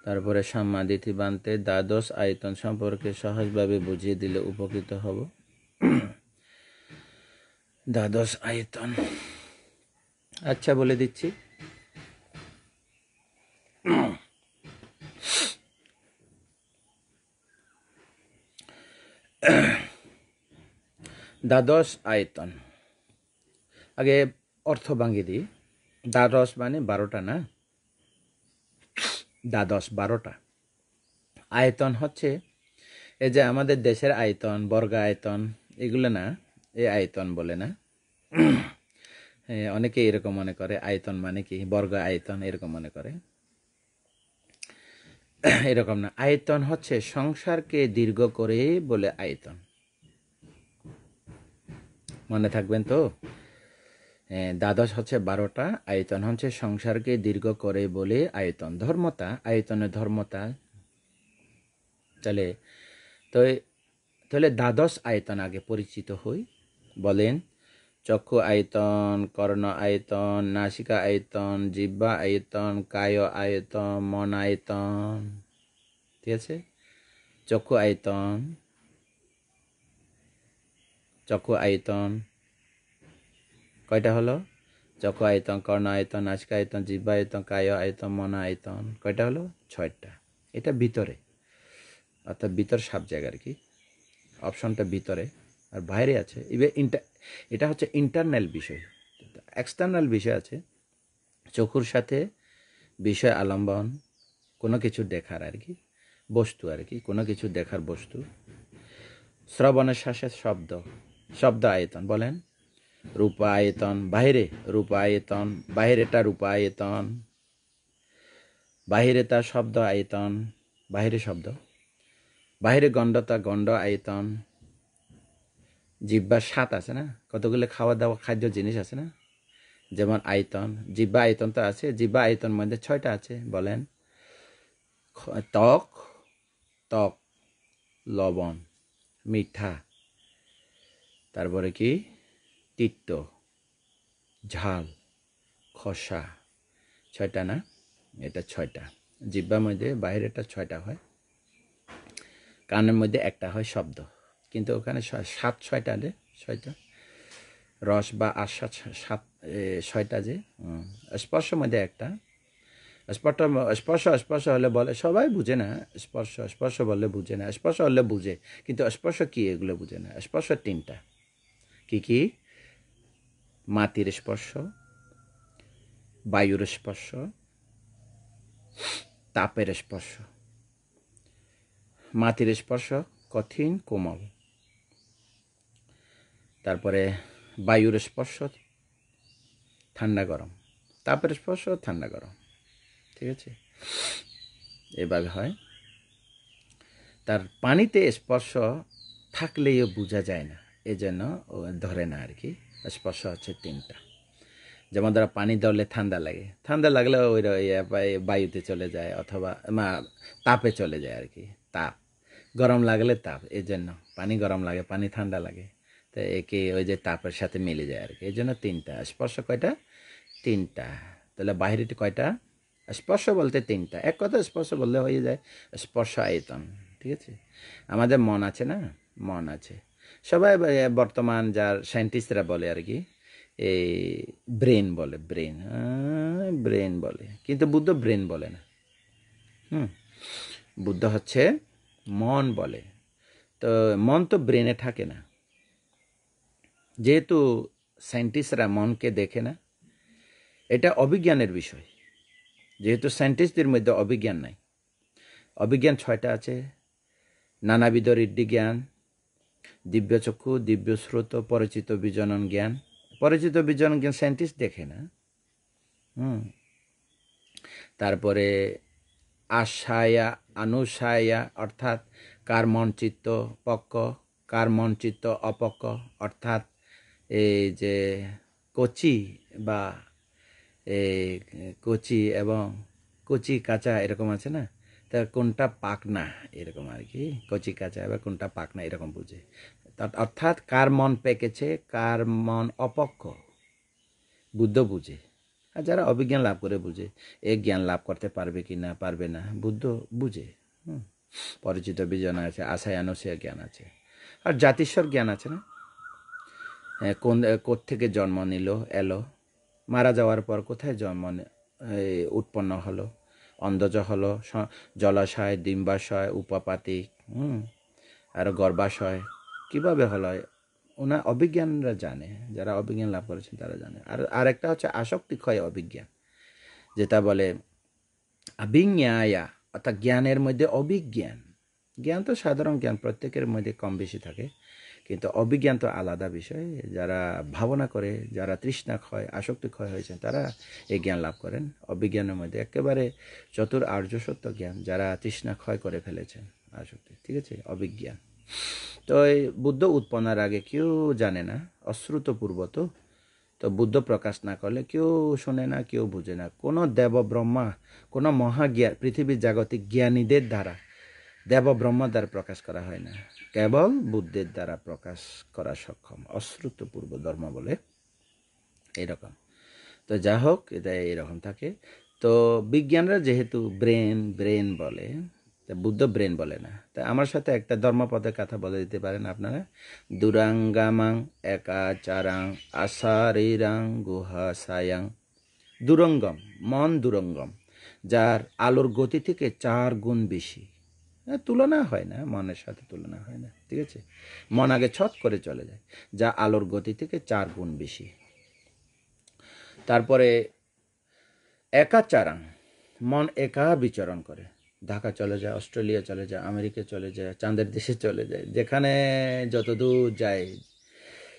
তারপরে সাম্মাদিথি বানতে দ্বাদশ আয়তন সম্পর্কে সহজভাবে বুঝিয়ে দিলে উপকৃত হব। দ্বাদশ আয়তন, আচ্ছা বলে দিচ্ছি। দ্বাদশ আয়তন, আগে অর্থ ভাঙিয়ে দিই। দ্বাদশ মানে 12টা না, দ্বাদশ 12টা। আয়তন হচ্ছে এই যে আমাদের দেশের আয়তন, বর্গ আয়তন, এগুলো না, এই আয়তন বলে না। অনেকে এরকম মনে করে আয়তন মানে কি বর্গ আয়তন, এরকম মনে করে। এরকম না, আয়তন হচ্ছে সংসারকে দীর্ঘ করে বলে আয়তন। মনে থাকবেন তো, দ্বাদশ হচ্ছে 12টা, আয়তন হচ্ছে সংসারকে দীর্ঘ করে বলে আয়তন। ধর্মতা, আয়তনের ধর্মতা। তাহলে দ্বাদশ আয়তন আগে পরিচিত হই। বলেন, চক্ষু আয়তন, কর্ণ আয়তন, নাসিকা আয়তন, জিহ্বা আয়তন, কায় আয়তন, মন আয়তন। ঠিক আছে? চক্ষু আয়তন কয়টা হলো? চক্ষু আয়তন, কর্ণ আয়তন, নাসিকা আয়তন, জিহ্বা আয়তন, কায় আয়তন, মন আয়তন। কয়টা হলো? 6টা। এটা ভিতরে, অর্থাৎ ভিতর সব জায়গা আর কি। অপশনটা ভিতরে, আর বাইরে আছে। এটা হচ্ছে ইন্টারনাল বিষয়। এক্সটার্নাল বিষয় আছে, চক্ষুর সাথে বিষয় আলম্বন, কোনো কিছু দেখার আর কি, বস্তু আর কি, কোনো কিছু দেখার বস্তু। শ্রবণের শ্বাসের শব্দ আয়তন। বলেন, রূপা আয়তন, বাহিরে রূপা আয়তন, বাহিরেটা রূপা আয়তন, বাহিরে তার শব্দ আয়তন, বাহিরে শব্দ। বাহিরে গন্ধতা গন্ধ আয়তন। জিহ্বার স্বাদ আছে না, কতগুলো খাওয়া দাওয়া খাদ্য জিনিস আছে না, যেমন আয়তন। জিহ্বা আয়তন তো আছে, জিহ্বা আয়তন মধ্যে 6টা আছে। বলেন, ত্বক, লবণ, মিঠা, তারপরে কি তিক্ত, ঝাল, খসা। 6টা না, এটা 6টা। জিহ্বার মধ্যে বাইরেটা 6টা হয়, কানের মধ্যে একটা হয় শব্দ, কিন্তু ওখানে 6টা যে 6টা রস বা আশ্বাস 6টা যে। স্পর্শ মধ্যে একটা। স্পর্শ হলে বলে সবাই বুঝে না। স্পর্শ বললে বুঝে না, স্পর্শ হলে বুঝে, কিন্তু স্পর্শ কি এগুলো বুঝে না। স্পর্শ 3টা। কি? মাটির স্পর্শ, বায়ুর স্পর্শ, তাপের স্পর্শ। মাটির স্পর্শ কঠিন কোমল, তারপরে বায়ুর স্পর্শ ঠান্ডা গরম, তাপের স্পর্শ ঠান্ডা গরম। ঠিক আছে, এভাবে হয়। তার পানিতে স্পর্শ থাকলেও বোঝা যায় না, এজন্য ও ধরে না আর কি। স্পর্শ হচ্ছে 3টা। যেমন ধরো পানি ধরলে ঠান্ডা লাগে, ঠান্ডা লাগলে ওই বায়ুতে চলে যায়, অথবা তাপে চলে যায় আর কি। তাপ, গরম লাগলে তাপ, এই জন্য পানি গরম লাগে, পানি ঠান্ডা লাগে, তো একে ওই যে তাপের সাথে মিলে যায় আর কি। এই জন্য 3টা। স্পর্শ কয়টা? 3টা। তাহলে বাহিরেটি কয়টা? স্পর্শ বলতে 3টা। এক কথা স্পর্শ বললে হয়ে যায় স্পর্শ আয়তন। ঠিক আছে? আমাদের মন আছে না, মন আছে। সবাই বর্তমান যার সায়েন্টিস্টরা বলে আর কি, এই ব্রেন বলে, ব্রেন বলে, কিন্তু বুদ্ধ ব্রেন বলে না। বুদ্ধ হচ্ছে মন বলে। তো মন তো ব্রেনে থাকে না, যেহেতু সায়েন্টিস্টরা মনকে দেখে না, এটা অবিজ্ঞানের বিষয়। যেহেতু সায়েন্টিস্টদের মধ্যে অবিজ্ঞান নাই। অবিজ্ঞান 6টা আছে: নানাবিধ ঋদ্ধি জ্ঞান, দিব্য চক্ষু, দিব্য শ্রোত, পরিচিত বিজনন জ্ঞান। পরিচিত বিজনন জ্ঞান সায়েন্টিস্ট দেখে না। তারপরে আশায়া অনুসায়া অর্থাৎ কার মন চিত্ত পক্ক, কার মন চিত্ত অপক্ক, অর্থাৎ এই যে কচি বা এই কচি এবং কচি কাঁচা এরকম আছে না, তা কোনটা পাকনা এরকম আর কি, কচি কাঁচা এবার কোনটা পাকনা এরকম বুঝে। অর্থাৎ কার মন পেকেছে, কার মন অপক্ক বুদ্ধ বুঝে। আর যারা অভিজ্ঞান লাভ করে বুঝে, এ জ্ঞান লাভ করতে পারবে কি না পারবে না বুদ্ধ বুঝে। পরিচিত বিজন আছে, আশায় আনসের জ্ঞান আছে, আর জাতিস্বর জ্ঞান আছে না, কোন থেকে জন্ম নিল এলো, মারা যাওয়ার পর কোথায় জন্ম উৎপন্ন হলো, অন্ধজ হলো, জলাশয়, ডিম্বাশয়, উপাপাতিক, আর গর্ভাশয় কিভাবে হলো, ওনা অভিজ্ঞানরা জানে, যারা অভিজ্ঞান লাভ করেছেন তারা জানে। আর আরেকটা হচ্ছে আসক্তিক্ষয় অভিজ্ঞান, যেটা বলে অভিজ্ঞায়া, অর্থাৎ জ্ঞানের মধ্যে অভিজ্ঞান। জ্ঞান তো সাধারণ জ্ঞান প্রত্যেকের মধ্যে কম বেশি থাকে, কিন্তু অভিজ্ঞান তো আলাদা বিষয়। যারা ভাবনা করে, যারা তৃষ্ণা ক্ষয় আসক্তি ক্ষয় হয়েছেন তারা এই জ্ঞান লাভ করেন। অভিজ্ঞানের মধ্যে একেবারে চতুর আর্য সত্য জ্ঞান, যারা তৃষ্ণা ক্ষয় করে ফেলেছেন আসক্তি, ঠিক আছে, অভিজ্ঞান। তো এই বুদ্ধ উৎপন্নের আগে কেউ জানে না, অশ্রুতপূর্ব তো বুদ্ধ প্রকাশ না করলে কেউ শোনে না, কেউ বুঝে না। কোনো দেব ব্রহ্মা, কোনো মহাজ্ঞান, পৃথিবীর জাগতিক জ্ঞানীদের দ্বারা, দেব ব্রহ্মা দ্বারা প্রকাশ করা হয় না, কেবল বুদ্ধের দ্বারা প্রকাশ করা সক্ষম। অশ্রুতপূর্ব ধর্ম বলে এইরকম। তো যা হোক, এটা এইরকম থাকে। তো বিজ্ঞানরা যেহেতু ব্রেন বলে, বুদ্ধ ব্রেন বলে না। তা আমার সাথে একটা ধর্মপদের কথা বলে দিতে পারেন আপনারা? দুরাঙ্গামাং একাচারাং আসারিরাং গুহাসায়াং। দুরঙ্গম, মন দুরঙ্গম, যার আলোর গতি থেকে 4 গুণ বেশি। তুলনা হয় না, মনের সাথে তুলনা হয় না, ঠিক আছে। মন আগে ছট করে চলে যায়, যা আলোর গতি থেকে 4 গুণ বেশি। তারপরে একাচারাং, মন একা বিচরণ করে, ঢাকা চলে যায়, অস্ট্রেলিয়া চলে যায়, আমেরিকা চলে যায়, চাঁদের দেশে চলে যায়, যেখানে যতদূর যায়,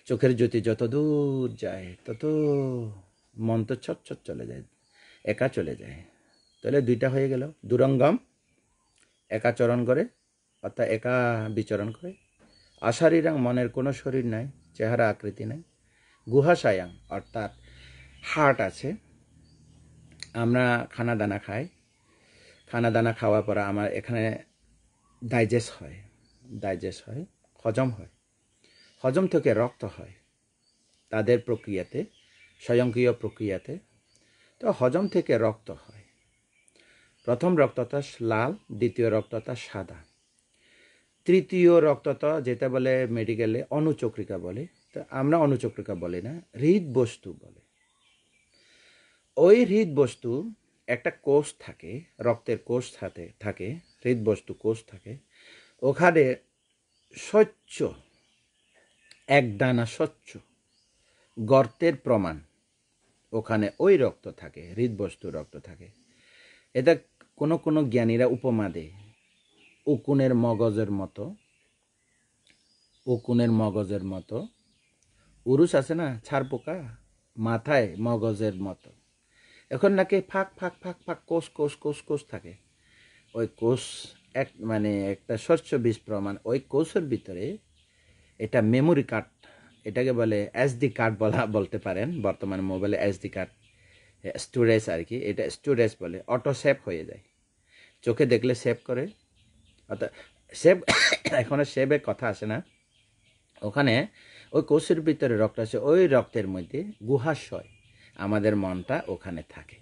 চোখের জ্যোতি যতদূর যায় তত মন তো ছট ছট চলে যায়, একা চলে যায়। তাহলে দুইটা হয়ে গেল। দুরঙ্গম, একাচরণ করে, অর্থাৎ একা বিচরণ করে। আশারিরাং, মনের কোনো শরীর নাই, চেহারা আকৃতি নাই। গুহাশায়াং, অর্থাৎ হার্ট আছে, আমরা খানা দানা খাই, খানা দানা খাওয়ার পর আমার এখানে ডাইজেস্ট হয়, হজম হয়, হজম থেকে রক্ত হয় তাদের প্রক্রিয়াতে, স্বয়ংক্রিয় প্রক্রিয়াতে। তো হজম থেকে রক্ত হয়, প্রথম রক্তটা লাল, দ্বিতীয় রক্তটা সাদা, তৃতীয় রক্তটা যেটা বলে মেডিকেলে অনুচক্রিকা বলে, তো আমরা অনুচক্রিকা বলি না, হৃদবস্তু বলে। ওই হৃদবস্তু একটা কোষ থাকে, রক্তের কোষ থাকে, হৃদবস্তু কোষ থাকে, ওখানে স্বচ্ছ একদানা স্বচ্ছ গর্তের প্রমাণ, ওখানে ওই রক্ত থাকে, হৃদবস্তু রক্ত থাকে। এটা কোনো কোনো জ্ঞানীরা উপমা দেয়, উকুনের মগজের মতো, উরুস আছে না, ছাড় পোকা, মাথায় মগজের মতো। এখন নাকি ফাঁক ফাঁক ফাঁক ফাঁক কোষ থাকে। ওই কোষ মানে একটা স্বচ্ছ বীজ প্রমাণ, ওই কোষের ভিতরে এটা মেমোরি কার্ড, এটাকে বলে SD কার্ড বলতে পারেন, বর্তমানে মোবাইলে SD কার্ড স্টোরেজ আর কি, এটা স্টোরেজ বলে, অটো সেভ হয়ে যায়, চোখে দেখলে সেভ করে, অর্থাৎ সেভ এখন সেভের কথা আসে না। ওখানে ওই কোষের ভিতরে রক্ত আছে, ওই রক্তের মধ্যে গুহাশয়, আমাদের মনটা ওখানে থাকে,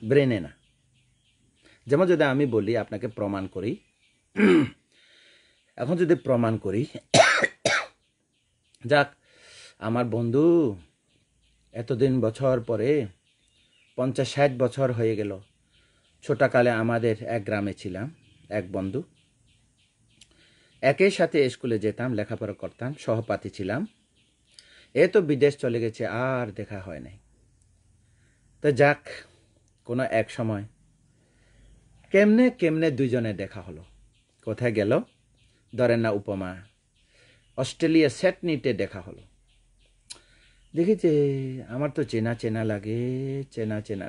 ব্রেনে না। যেমন যদি আমি বলি আপনাকে প্রমাণ করি, এখন যদি প্রমাণ করি, যাক আমার বন্ধু এতদিন বছর পরে 50-60 বছর হয়ে গেল, ছোটকালে আমাদের এক গ্রামে ছিলাম, এক বন্ধু, একই সাথে স্কুলে যেতাম, লেখাপড়া করতাম, সহপাঠী ছিলাম, এ তো বিদেশ চলে গেছে, আর দেখা হয় নাই। তো যাক, কোনো এক সময় কেমনে দুইজনে দেখা হলো। কোথায় গেল? ধরেন না উপমা, অস্ট্রেলিয়া সিডনিতে দেখা হলো। দেখি যে আমার তো চেনা চেনা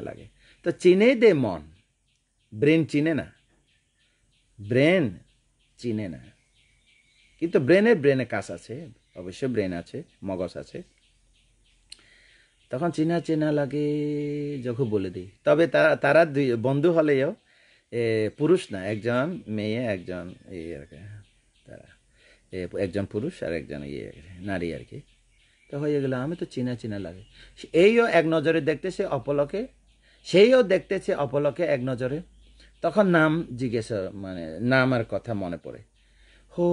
লাগে, তো চিনে দে মন, ব্রেন চিনে না, ব্রেন চিনে না, কিন্তু ব্রেনে কাজ আছে, অবশ্যই ব্রেন আছে, মগজ আছে। তখন চেনা চেনা লাগে যখন বলে দিই। তবে তারা দুই বন্ধু হলেও পুরুষ না, একজন মেয়ে একজন আর কি, তারা একজন পুরুষ আর একজন নারী আর কি। তো হয়ে গেল, আমি তো চেনা চেনা লাগে। এইও এক নজরে দেখতেছে অপলকে, সেইও দেখতেছে অপলকে এক নজরে। তখন নাম জিজ্ঞেস, মানে নাম আর কথা মনে পড়ে। হো,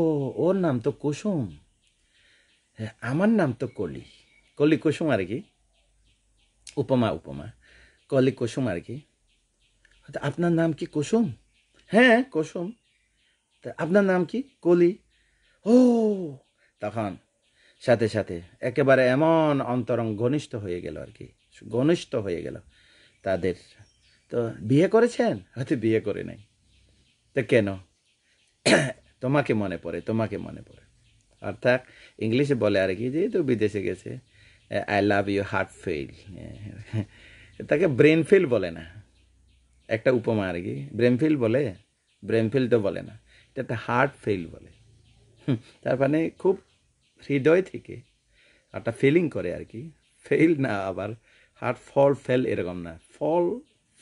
ওর নাম তো কুসুম, হ্যাঁ আমার নাম তো কলি, কলি কুসুম আর কি, উপমা উপমা, কলি কুসুম আর কি। আপনার নাম কি কুসুম? হ্যাঁ কুসুম। তা আপনার নাম কি? কলি। ও, তখন সাথে সাথে একেবারে এমন অন্তরং ঘনিষ্ঠ হয়ে গেল আর কি, ঘনিষ্ঠ হয়ে গেল তাদের। তো বিয়ে করেছেন? হয়তো বিয়ে করে নাই। তো কেন? তোমাকে মনে পড়ে, তোমাকে মনে পড়ে। অর্থাৎ ইংলিশে বলে আর কি, যেহেতু বিদেশে গেছে, I love you heart fail, তাকে ব্রেন ফেল বলে না, একটা উপমা আর কি। ব্রেন ফেল বলে, ব্রেন ফেল তো বলে না, এটা একটা হার্ট ফেল বলে। তার মানে খুব হৃদয় থেকে একটা ফিলিং করে আর কি, ফেল না আবার হার্ট ফল ফেল এরকম না,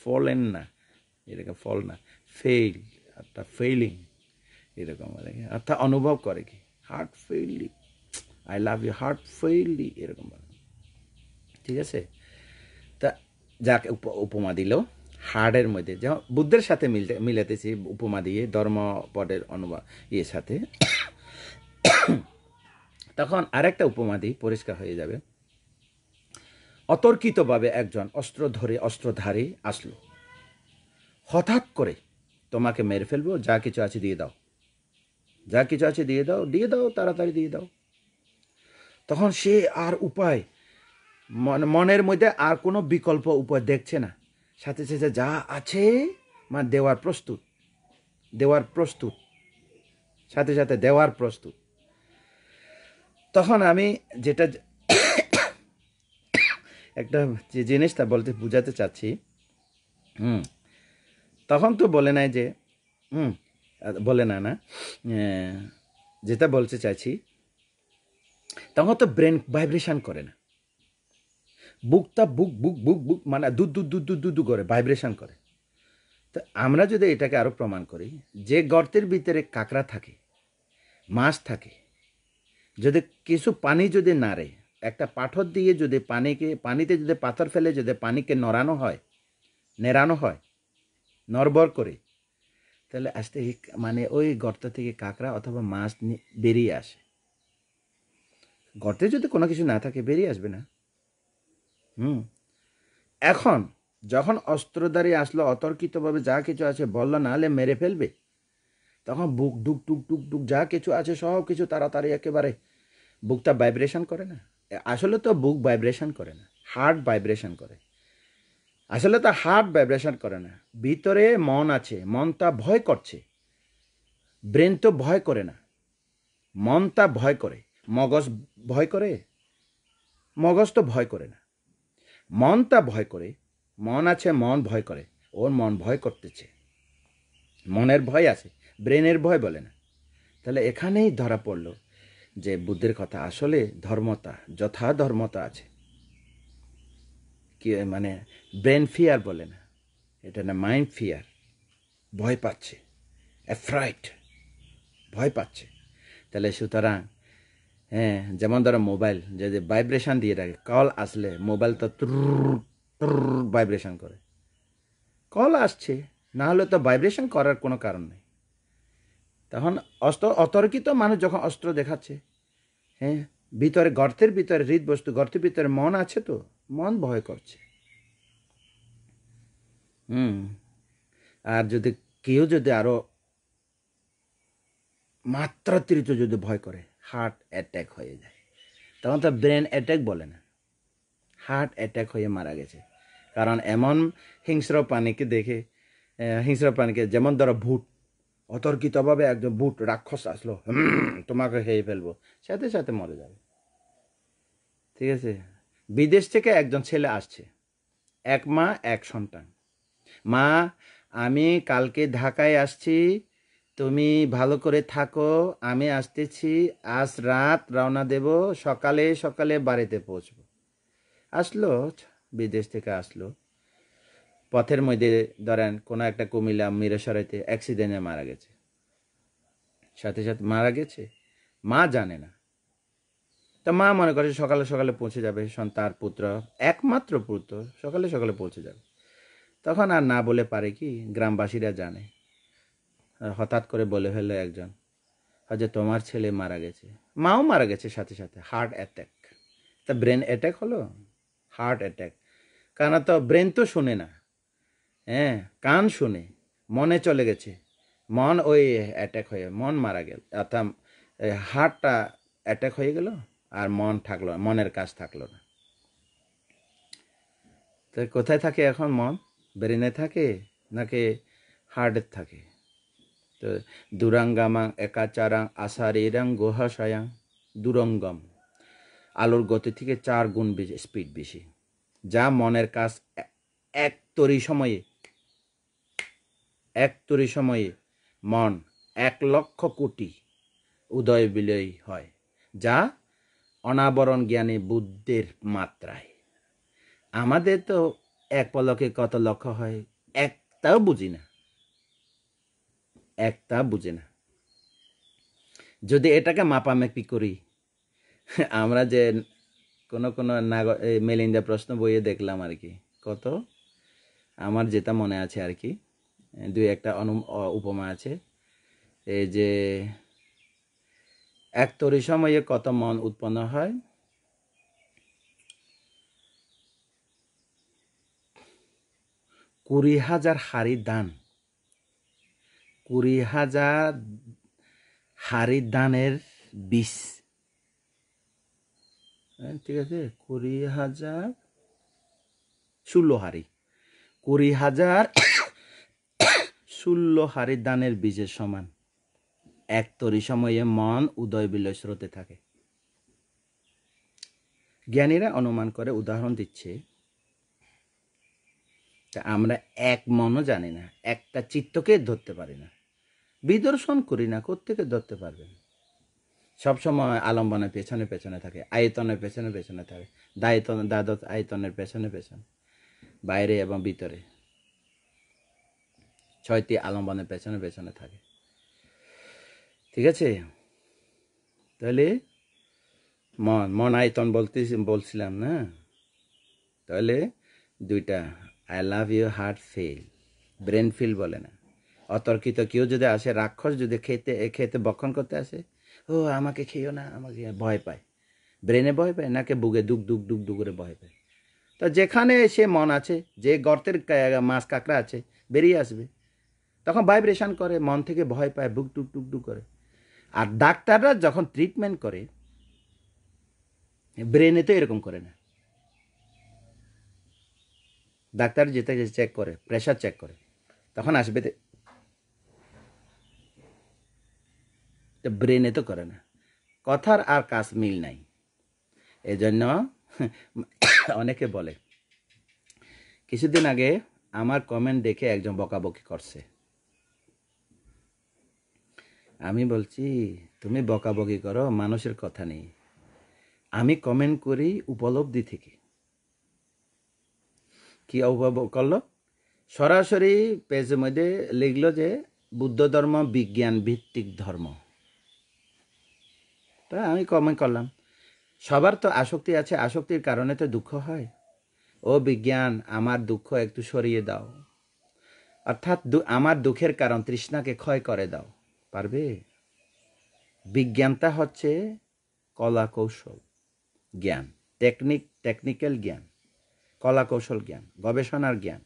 ফলেন না এরকম, ফল না, ফেল, একটা ফেলিং এরকম আর কি, অর্থাৎ অনুভব করে কি হার্ট ফেইলি, আই লাভ ইউ হার্ট ফেইলি এরকম বলে। ঠিক আছে? তা যাকে উপমা দিল হার্টের মধ্যে, যেমন বুদ্ধের সাথে মিলাতেছি উপমা দিয়ে, ধর্মপদের অনুবাদ সাথে। তখন আরেকটা উপমা দিই, পরিষ্কার হয়ে যাবে। অতর্কিতভাবে একজন অস্ত্রধারী আসলো, হঠাৎ করে তোমাকে মেরে ফেলবো, যা কিছু আছে দিয়ে দাও, যা কিছু আছে দিয়ে দাও, দিয়ে দাও, তাড়াতাড়ি দিয়ে দাও। তখন সে আর উপায়, মনের মধ্যে আর কোনো বিকল্প উপায় দেখছে না, সাথে সাথে যা আছে মানে দেওয়ার প্রস্তুত, দেওয়ার প্রস্তুত, সাথে সাথে দেওয়ার প্রস্তুত। তখন আমি যেটা একটা যে জিনিসটা বলতে বুঝাতে চাচ্ছি, তখন তো বলে নাই যে বলে না না, যেটা বলতে চাইছি, তখন তো ব্রেন ভাইব্রেশন করে না, বুকটা বুক বুক বুক বুক মানে দুধ দুধ দুধ দুধ দুধ করে ভাইব্রেশন করে। তো আমরা যদি এটাকে আরও প্রমাণ করি, যে গর্তের ভিতরে কাঁকড়া থাকে, মাছ থাকে, যদি কিছু পানি যদি নাড়ে, একটা পাথর দিয়ে যদি পানিতে যদি পাথর ফেলে যদি পানিকে নড়ানো হয়, নেড়ানো হয় নড়বড় করে, তাহলে আস্তে মানে ওই গর্ত থেকে কাঁকড়া অথবা মাছ বেরিয়ে আসে। গর্তে যদি কোনো কিছু না থাকে বেরিয়ে আসবে না। এখন যখন অস্ত্রধারী আসলো, অতর্কিতভাবে যা কিছু আছে বললো, না হলে মেরে ফেলবে, তখন বুক ডুক টুক টুক টুক যা কিছু আছে সব কিছু তাড়াতাড়ি একেবারে, বুকটা ভাইব্রেশন করে না। আসলে তো বুক ভাইব্রেশন করে না, হার্ট ভাইব্রেশন করে। আসলে তো হার্ট ভাইব্রেশন করে না, ভিতরে মন আছে, মনটা ভয় করছে। ব্রেন তো ভয় করে না, মনটা ভয় করে। মগজ ভয় করে? মগজ তো ভয় করে না, মনটা ভয় করে। মন আছে, মন ভয় করে, ওর মন ভয় করতেছে, মনের ভয় আছে, ব্রেনের ভয় বলে না। তাহলে এখানেই ধরা পড়লো যে বুদ্ধের কথা, আসলে ধর্মতা, যথা ধর্মতা আছে, কি মানে ব্রেন ফিয়ার বলে না, এটা না মাইন্ড ফিয়ার, ভয় পাচ্ছে, অ্যাফ্রাইড, ভয় পাচ্ছে। তাহলে সুতরাং হ্যাঁ, যেমন ধরো মোবাইল যদি ভাইব্রেশন দিয়ে রাখে, কল আসলে মোবাইল তো ভাইব্রেশন করে, কল আসছে, না হলে তো ভাইব্রেশন করার কোনো কারণ নেই। তখন অতর্কিত মানুষ যখন অস্ত্র দেখাচ্ছে, হ্যাঁ, ভিতরে গর্তের ভিতরে হৃদবস্তু, গর্তের ভিতরে মন আছে, তো মন ভয় করছে। আর যদি কেউ যদি আরো মাত্রাতিরিক্ত যদি ভয় করে, হার্ট অ্যাটাক হয়ে যায়। তখন তো ব্রেন অ্যাটাক বলে না, হার্ট অ্যাটাক হয়ে মারা গেছে। কারণ এমন হিংস্র প্রাণীকে দেখে, হিংস্র প্রাণীকে, যেমন ধরো ভূত, অতর্কিতভাবে একজন ভূত রাক্ষস আসলো, তোমাকে খেয়ে ফেলবো, সাথে সাথে মরে যাবে। ঠিক আছে? বিদেশ থেকে একজন ছেলে আসছে, এক মা এক সন্তান। মা, আমি কালকে ঢাকায় আসছি, তুমি ভালো করে থাকো, আমি আসতেছি, আজ রাত রওনা দেব, সকালে সকালে বাড়িতে পৌঁছবো। আসলো, বিদেশ থেকে আসলো, পথের মধ্যে ধরেন কোনো একটা কুমিল্লা মিরসরাইতে অ্যাক্সিডেন্টে মারা গেছে, সাথে সাথে মারা গেছে, মা জানে না। তা মা মনে করে সকালে সকালে পৌঁছে যাবে, তার পুত্র, একমাত্র পুত্র, সকালে সকালে পৌঁছে যাবে। তখন আর না বলে পারে কি, গ্রামবাসীরা জানে। আর হঠাৎ করে বলে ফেললো একজন, যে তোমার ছেলে মারা গেছে। মাও মারা গেছে সাথে সাথে, হার্ট অ্যাটাক। তা ব্রেন অ্যাটাক হলো, হার্ট অ্যাটাক। কারণ তো ব্রেন তো শুনে না, হ্যাঁ, কান শুনে, মনে চলে গেছে, মন ওই অ্যাটাক হয়ে মন মারা গেল, অর্থাৎ হার্টটা অ্যাটাক হয়ে গেল, আর মন থাকলো, মনের কাজ থাকলো না। তো কোথায় থাকে এখন মন? ব্রেনে থাকে নাকি হার্টে থাকে? তো দুরাঙ্গামাং একাচারাং আসারিরাং গুহাশয়াং দুরঙ্গম, আলোর গতি থেকে 4 গুণ বেশি স্পিড বেশি। যা মনের কাজ এক তরি সময়ে মন 1,00,000 কোটি উদয় বিলয় হয়, যা অনাবরণ জ্ঞানী বুদ্ধের মাত্রায়। আমাদের তো এক পলকে কত লক্ষ হয়, একটাও বুঝি না, একটা বুঝে না। যদি এটাকে মাপামাপি করি, আমরা যে কোনো কোনো মেলিন্দা প্রশ্ন বইয়ে দেখলাম আর কি, কত আমার যেটা মনে আছে আর কি, দুই একটা উপমা আছে, এই যে এক তরি সময়ে কত মন উৎপন্ন হয়, 20,000 হাড়ি দান, 20,000 হাড়ি দানের বিষ, ঠিক আছে, 20,000 16 হাড়ি, 20,000 16 হাড়ি দানের বীজের সমান এক তরি সময়ে মন উদয় বিলয় স্রোতে থাকে। জ্ঞানীরা অনুমান করে উদাহরণ দিচ্ছে, আমরা এক মনও জানি না, একটা চিত্তকে ধরতে পারি না, বিদর্শন করি না, কোত্থেকে ধরতে পারবেন? সবসময় আলম্বনের পেছনে পেছনে থাকে, আয়তনের পেছনে পেছনে থাকে, দ্বাদশ আয়তনের পেছনে পেছনে, বাইরে এবং ভিতরে 6টি আলম্বনের পেছনে পেছনে থাকে। ঠিক আছে, তাহলে মন আয়তন বলছিলাম না? তাহলে দুইটা, I love you heart fail, brain fail বলে না। অতর্কিত কেউ যদি আসে, রাক্ষস যদি খেতে বক্ষণ করতে আসে, ও আমাকে খেয়েও না, আমাকে ভয় পায়, ব্রেনে ভয় পায় নাকি বুকে দুক দুক দুক দুক করে ভয় পায়? তো যেখানে সে মন আছে, যে গর্তের মাছ কাঁকড়া আছে, বেরিয়ে আসবে, তখন ভাইব্রেশন করে, মন থেকে ভয় পায়, বুক টুক টুক টুক করে। আর ডাক্তাররা যখন ট্রিটমেন্ট করে, ব্রেনে তো এরকম করে না। ডাক্তার যেটা চেক করে, প্রেশার চেক করে, তখন আসবে, ব্রেনে তো করে না। কথার আর কাজ মিল নাই। এজন্য অনেকে বলে, কিছুদিন আগে আমার কমেন্ট দেখে একজন বকাবকি করছে। আমি বলছি, তুমি বকাবকি করো, মানুষের কথা নেই, আমি কমেন্ট করি উপলব্ধি থেকে। কি উপভোগ করলো, সরাসরি পেজের মধ্যে লিখলো যে বুদ্ধ ধর্ম বিজ্ঞান ভিত্তিক ধর্ম। তা আমি কমেন্ট করলাম, সবার তো আসক্তি আছে, আসক্তির কারণে তো দুঃখ হয়। ও বিজ্ঞান, আমার দুঃখ একটু সরিয়ে দাও, অর্থাৎ আমার দুঃখের কারণ তৃষ্ণাকে ক্ষয় করে দাও, পারবে? বিজ্ঞানটা হচ্ছে কলা কৌশল জ্ঞান, টেকনিক্যাল জ্ঞান, কলা কৌশল জ্ঞান, গবেষণার জ্ঞান।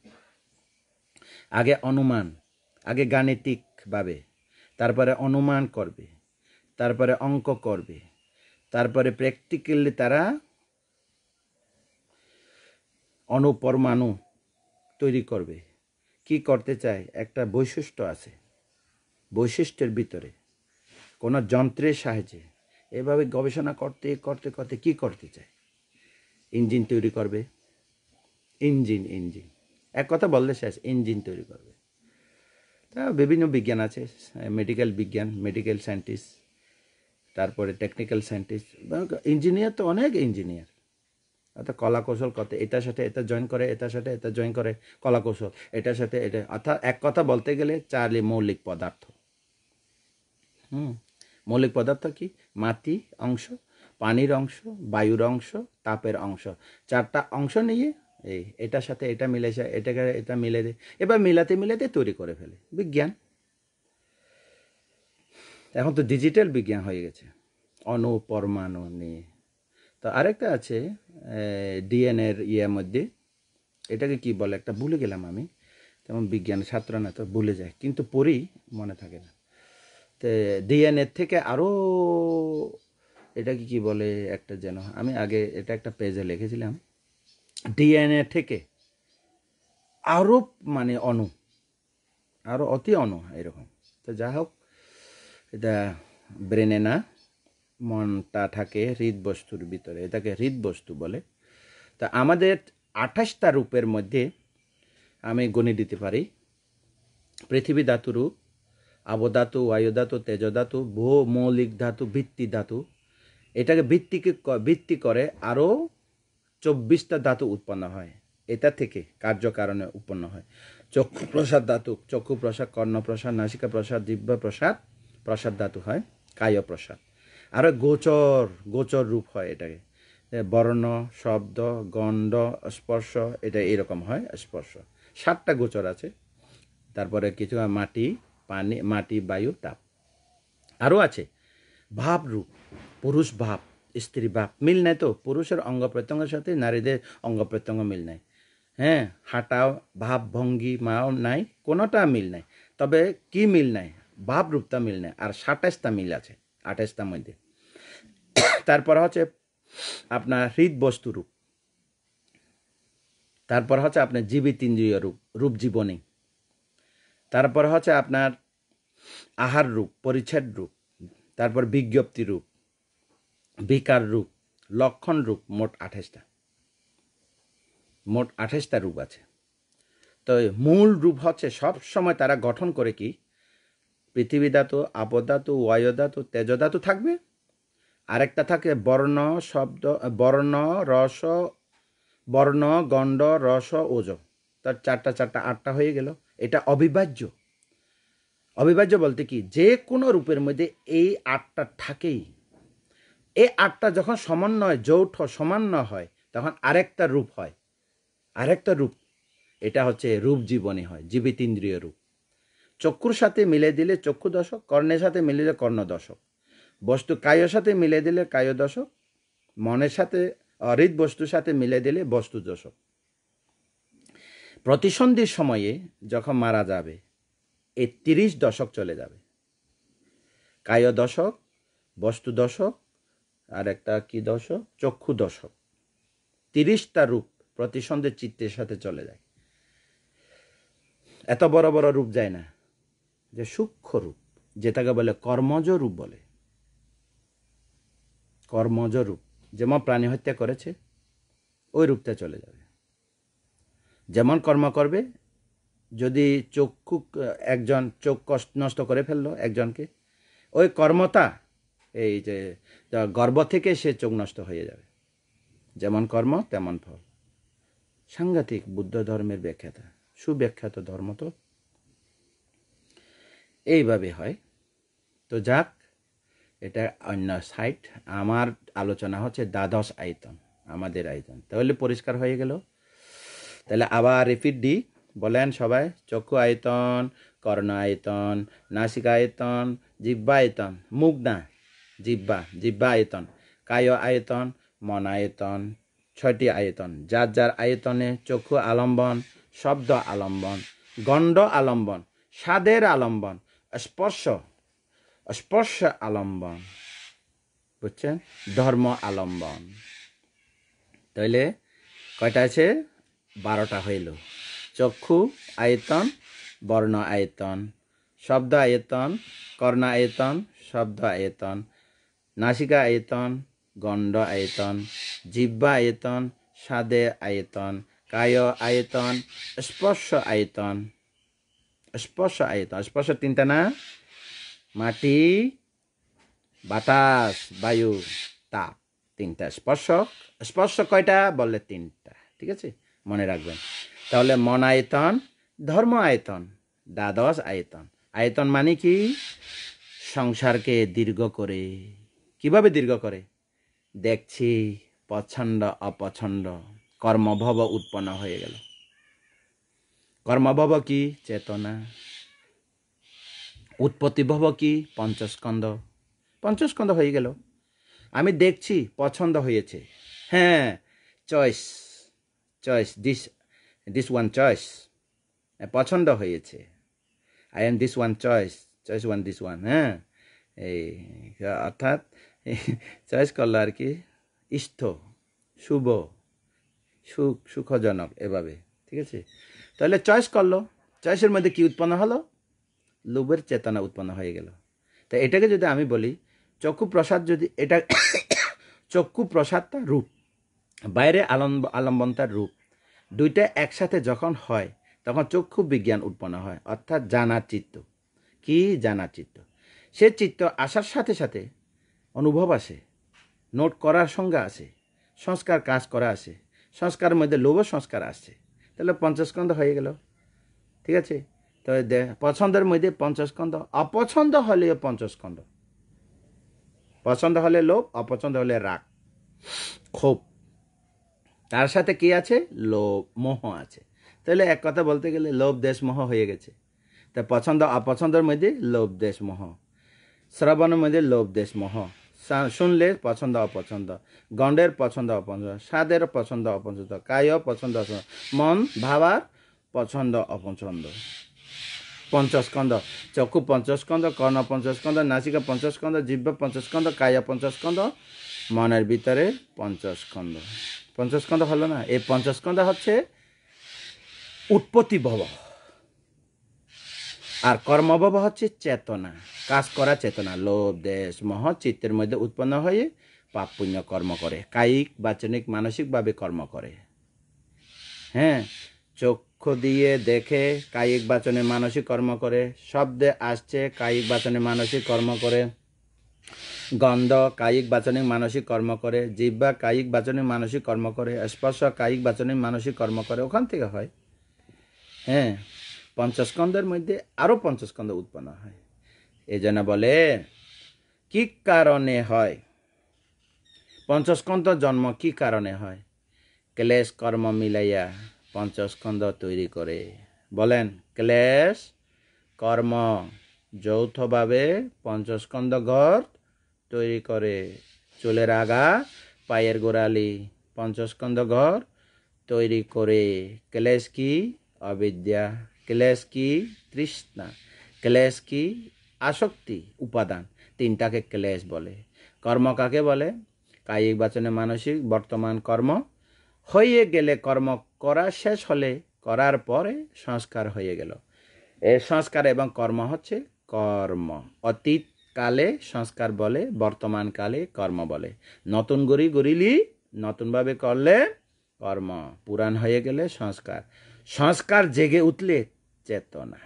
আগে অনুমান, আগে গাণিতিকভাবে, তারপরে অনুমান করবে, তারপরে অঙ্ক করবে, তারপরে প্র্যাকটিক্যালি তারা অণুপরমাণু তৈরি করবে। কি করতে চায়, একটা বৈশিষ্ট্য আছে, বৈশিষ্ট্যের ভিতরে কোনো যন্ত্রের সাহায্যে এভাবে গবেষণা করতে করতে করতে কি করতে চায়, ইঞ্জিন তৈরি করবে। ইঞ্জিন এক কথা বললে শেষ, ইঞ্জিন তৈরি করবে। তা বিভিন্ন বিজ্ঞান আছে, মেডিকেল বিজ্ঞান, মেডিকেল সায়েন্টিস্ট, তারপরে টেকনিক্যাল সায়েন্টিস্ট, ইঞ্জিনিয়ার তো অনেক ইঞ্জিনিয়ার, অর্থাৎ কলা কৌশল কত, এটার সাথে এটা জয়েন করে, এটার সাথে এটা জয়েন করে, কলা কৌশল, এটার সাথে এটা, অর্থাৎ এক কথা বলতে গেলে চারটি মৌলিক পদার্থ। মৌলিক পদার্থ কি? মাটি অংশ, পানির অংশ, বায়ুর অংশ, তাপের অংশ, চারটা অংশ নিয়ে এটার সাথে এটা মিলেছে, এটাকে এটা মিলে দেয়, এবার মিলাতে মিলাতে তৈরি করে ফেলে বিজ্ঞান। এখন তো ডিজিটাল বিজ্ঞান হয়ে গেছে, অণু পরমাণু নিয়ে। তো আরেকটা আছে ডিএনএর ইয়ের মধ্যে, এটাকে কি বলে একটা ভুলে গেলাম আমি, তেমন বিজ্ঞান ছাত্র না তো ভুলে যায়, কিন্তু পড়ি মনে থাকে না। তো ডিএনএর থেকে আরও এটাকে কি বলে একটা, যেন আমি আগে এটা একটা পেজে লিখেছিলাম, ডিএনএ থেকে আরও মানে অণু, আরও অতি অণু এরকম। তো যা হোক, এটা ব্রেনে না, মনটা থাকে হৃদবস্তুর ভিতরে, এটাকে হৃদবস্তু বলে। তা আমাদের 28টা রূপের মধ্যে আমি গণে দিতে পারি। পৃথিবী ধাতু রূপ, আবধাতু, বায়ুধাতু, তেজধাতু, বহু মৌলিক ধাতু, ভিত্তি ধাতু। এটাকে ভিত্তি করে আরও 24টা ধাতু উৎপন্ন হয়। এটা থেকে কার্যকারণে উৎপন্ন হয়। চক্ষু প্রসাদ ধাতু, চক্ষু প্রসাদ, কর্ণ প্রসাদ, নাসিকা প্রসাদ, জিহ্বা প্রসাদ, প্রসাদ ধাতু হয়, কায় প্রসাদ। আরও গোচর রূপ হয় এটাকে, বর্ণ, শব্দ, গন্ধ, স্পর্শ, এটা এরকম হয় স্পর্শ। 7টা গোচর আছে। তারপরে কিছু মাটি, পানি, মাটি, বায়ু, তাপ। আরও আছে ভাব রূপ, পুরুষ ভাব, স্ত্রী ভাব। মিল নাই তো, পুরুষের অঙ্গ প্রত্যঙ্গের সাথে নারীদের অঙ্গ প্রত্যঙ্গ মিল নাই। হ্যাঁ, হাঁটাও, ভাব ভঙ্গি মাও নাই, কোনোটা মিল নাই। তবে কি মিল নাই? ভাব রূপটা মিল নাই। আর 27টা মিল আছে 28টার মধ্যে। তারপর হচ্ছে আপনার হৃদবস্তু রূপ, তারপর হচ্ছে আপনার জীবিত ইন্দ্রিয় রূপ, রূপ জীবনী। তারপর হচ্ছে আপনার আহার রূপ, পরিচ্ছদ রূপ, তারপর বিজ্ঞপ্তি রূপ, বিকার রূপ, লক্ষণ রূপ। মোট 28টা রূপ আছে। তো মূল রূপ হচ্ছে সব সময় তারা গঠন করে কি, পৃথিবী ধাতু, আপধাতু, বায়ু ধাতু, তেজ ধাতু থাকবে। আরেকটা থাকে বর্ণ, শব্দ, বর্ণ, গণ্ড, রস, ওজ। তার চারটা 8টা হয়ে গেল। এটা অবিভাজ্য। অবিভাজ্য বলতে কি, যে কোনো রূপের মধ্যে এই 8টা থাকেই। এই 8টা যখন সমন্বয়, যৌথ সমন্বয় হয়, তখন আরেকটা রূপ হয়, আরেকটা রূপ। এটা হচ্ছে রূপ জীবনী হয়, জীবিত ইন্দ্রিয় রূপ। চক্ষুর সাথে মিলে দিলে চক্ষু দশক, কর্ণের সাথে মিলে দিলে কর্ণ দশক, বস্তু কায়ের সাথে মিলে দিলে কায় দশক, মনের সাথে হৃদ বস্তুর সাথে মিলে দিলে বস্তু দশক। প্রতিসন্ধির সময়ে যখন মারা যাবে, এই 30 দশক চলে যাবে। কায় দশক, বস্তু দশক, আর একটা কি দশক, চক্ষু দশক। 30টা রূপ প্রতিসন্ধির চিত্তের সাথে চলে যায়। এত বড় বড় রূপ যায় না, যে সূক্ষ্ম রূপ, যেটাকে বলে কর্মজ রূপ বলে। কর্মজ রূপ, যেমন প্রাণী হত্যা করেছে ওই রূপটা চলে যাবে। যেমন কর্ম করবে, যদি চক্ষু, একজন চোখ নষ্ট করে ফেললো একজনকে, ওই কর্মটা এই যে গর্ভ থেকে সে চোখ নষ্ট হয়ে যাবে। যেমন কর্ম তেমন ফল। সাংঘাতিক বুদ্ধ ধর্মের ব্যাখ্যাতা, সুব্যাখ্যাত ধর্ম তো এইভাবে হয়। তো যাক, এটা অন্য সাইট। আমার আলোচনা হচ্ছে দ্বাদশ আয়তন, আমাদের আয়তন। তাহলে পরিষ্কার হয়ে গেল। তাহলে আবার রিপিট দিই, বলেন সবাই। চক্ষু আয়তন, কর্ণ আয়তন, নাসিকা আয়তন, জিহ্বা আয়তন, মুখ না, জিহ্বা আয়তন, কায় আয়তন, মন আয়তন। 6টি আয়তন, যার যার আয়তনে চক্ষু আলম্বন, শব্দ আলম্বন, গণ্ড আলম্বন, স্বাদের আলম্বন, স্পর্শ আলম্বন, বুঝছেন, ধর্ম আলম্বন। তাইলে কয়টা আছে? 12টা হইল। চক্ষু আয়তন, বর্ণ আয়তন, শব্দ আয়তন, কর্ণ আয়তন, শব্দ আয়তন, নাসিকা আয়তন, গণ্ড আয়তন, জিহ্বা আয়তন, স্বাদে আয়তন, কায় আয়তন, স্পর্শ আয়তন, স্পর্শ আয়তন। স্পর্শ তিনটা না, মাটি, বাতাস, বায়ু, তাপ, তিনটা স্পর্শ। স্পর্শ কয়টা বললে তিনটা, ঠিক আছে, মনে রাখবেন। তাহলে মন আয়তন, ধর্ম আয়তন, দ্বাদশ আয়তন। আয়তন মানে কি? সংসারকে দীর্ঘ করে। কিভাবে দীর্ঘ করে? দেখছি পছন্দ অপছন্দ, কর্মভব উৎপন্ন হয়ে গেল। কর্মভব কি? চেতনা। উৎপত্তিভব কি? পঞ্চস্কন্ধ। পঞ্চস্কন্ধ হয়ে গেল। আমি দেখছি পছন্দ হয়েছে, হ্যাঁ, choice, choice, this one choice, পছন্দ হয়েছে, I am this one choice, choice one this one, হ্যাঁ, এই অর্থাৎ চয়েস করলো আর কি, ইষ্ট, শুভ, সুখজনক, এভাবে, ঠিক আছে। তাহলে চয়েস করলো, চয়েসের মধ্যে কি উৎপন্ন হলো? লোভের চেতনা উৎপন্ন হয়ে গেল। তো এটাকে যদি আমি বলি চক্ষু প্রসাদ, যদি এটা চক্ষু প্রসাদটা রূপ, বাইরে আলম্বন তার রূপ, দুইটা একসাথে যখন হয় তখন চক্ষু বিজ্ঞান উৎপন্ন হয়, অর্থাৎ জানার চিত্ত। কি? জানার চিত্ত। সে চিত্ত আসার সাথে সাথে অনুভব আসে, নোট করার সংজ্ঞা আসে, সংস্কার কাজ করা আসে, সংস্কারের মধ্যে লোভ সংস্কার আসছে, তাহলে পঞ্চস্কন্ধ হয়ে গেল, ঠিক আছে। তো পছন্দের মধ্যে পঞ্চস্কন্ধ, অপছন্দ হলে পঞ্চস্কন্ধ। পছন্দ হলে লোভ, অপছন্দ হলে রাগ, ক্ষোভ, তার সাথে কি আছে? লোভ, মোহ আছে। তাহলে এক কথা বলতে গেলে লোভ দেশ মোহ হয়ে গেছে। তা পছন্দ অপছন্দের মধ্যে লোভ দেশ মোহ, শ্রবণের মধ্যে লোভ দেশ মোহ, শুনলে পছন্দ অপছন্দ, গন্ধের পছন্দ অপছন্দ, স্বাদের পছন্দ অপছন্দ, কায় পছন্দ অপছন্দ, মন ভাবার পছন্দ অপছন্দ। পঞ্চস্কন্ধ, চক্ষু পঞ্চস্কন্ধ, কর্ণ পঞ্চস্কন্ধ, নাসিকা পঞ্চস্কন্ধ, জিহ্বা পঞ্চস্কন্ধ, কায়া পঞ্চস্কন্ধ, মনের ভিতরে পঞ্চস্কন্ধ। পঞ্চস্কন্ধ হলো না? এই পঞ্চস্কন্ধ হচ্ছে উৎপত্তি ভব, আর কর্মভব হচ্ছে চেতনা, কাজ করা চেতনা। লোভ দেশ মোহ চিত্তের মধ্যে উৎপন্ন হয়ে পাপ পুণ্য কর্ম করে, কায়িক বাচনিক মানসিকভাবে কর্ম করে। হ্যাঁ, চক্ষু দিয়ে দেখে কায়িক বাচনে মানসিক কর্ম করে, শব্দে আসছে কায়িক বাচনে মানসিক কর্ম করে, গন্ধ কায়িক বাচনিক মানসিক কর্ম করে, জিহ্বা কায়িক বাচনিক মানসিক কর্ম করে, স্পর্শ কায়িক বাচনিক মানসিক কর্ম করে, ওখান থেকে হয়। হ্যাঁ, পঞ্চস্কন্ধের মধ্যে আরও পঞ্চস্কন্ধ উৎপন্ন হয়। এই জন্য বলে কি কারণে হয় পঞ্চস্কন্ধ জন্ম? কি কারণে হয়? ক্লেশ কর্ম মিলাইয়া পঞ্চস্কন্ধ তৈরি করে। বলেন, ক্লেশ কর্ম যৌথভাবে পঞ্চস্কন্ধ ঘর তৈরি করে। চুলের আগা, পায়ের গোড়ালি, পঞ্চস্কন্ধ ঘর তৈরি করে। ক্লেশ কি? অবিদ্যা। ক্লেশ কি? তৃষ্ণা। ক্লেশ কি? আসক্তি, উপাদান। তিনটাকে ক্লেশ বলে। কর্ম কাকে বলে? কায়িক বাচনে মানসিক বর্তমান কর্ম হয়ে গেলে, কর্ম করা শেষ হলে, করার পরে সংস্কার হয়ে গেল। এই সংস্কার এবং কর্ম হচ্ছে কর্ম। অতীত কালে সংস্কার বলে, বর্তমান কালে কর্ম বলে। নতুন গড়ি গড়িলি, নতুনভাবে করলে কর্ম, পুরাণ হয়ে গেলে সংস্কার। সংস্কার জেগে উঠলে চেতনা।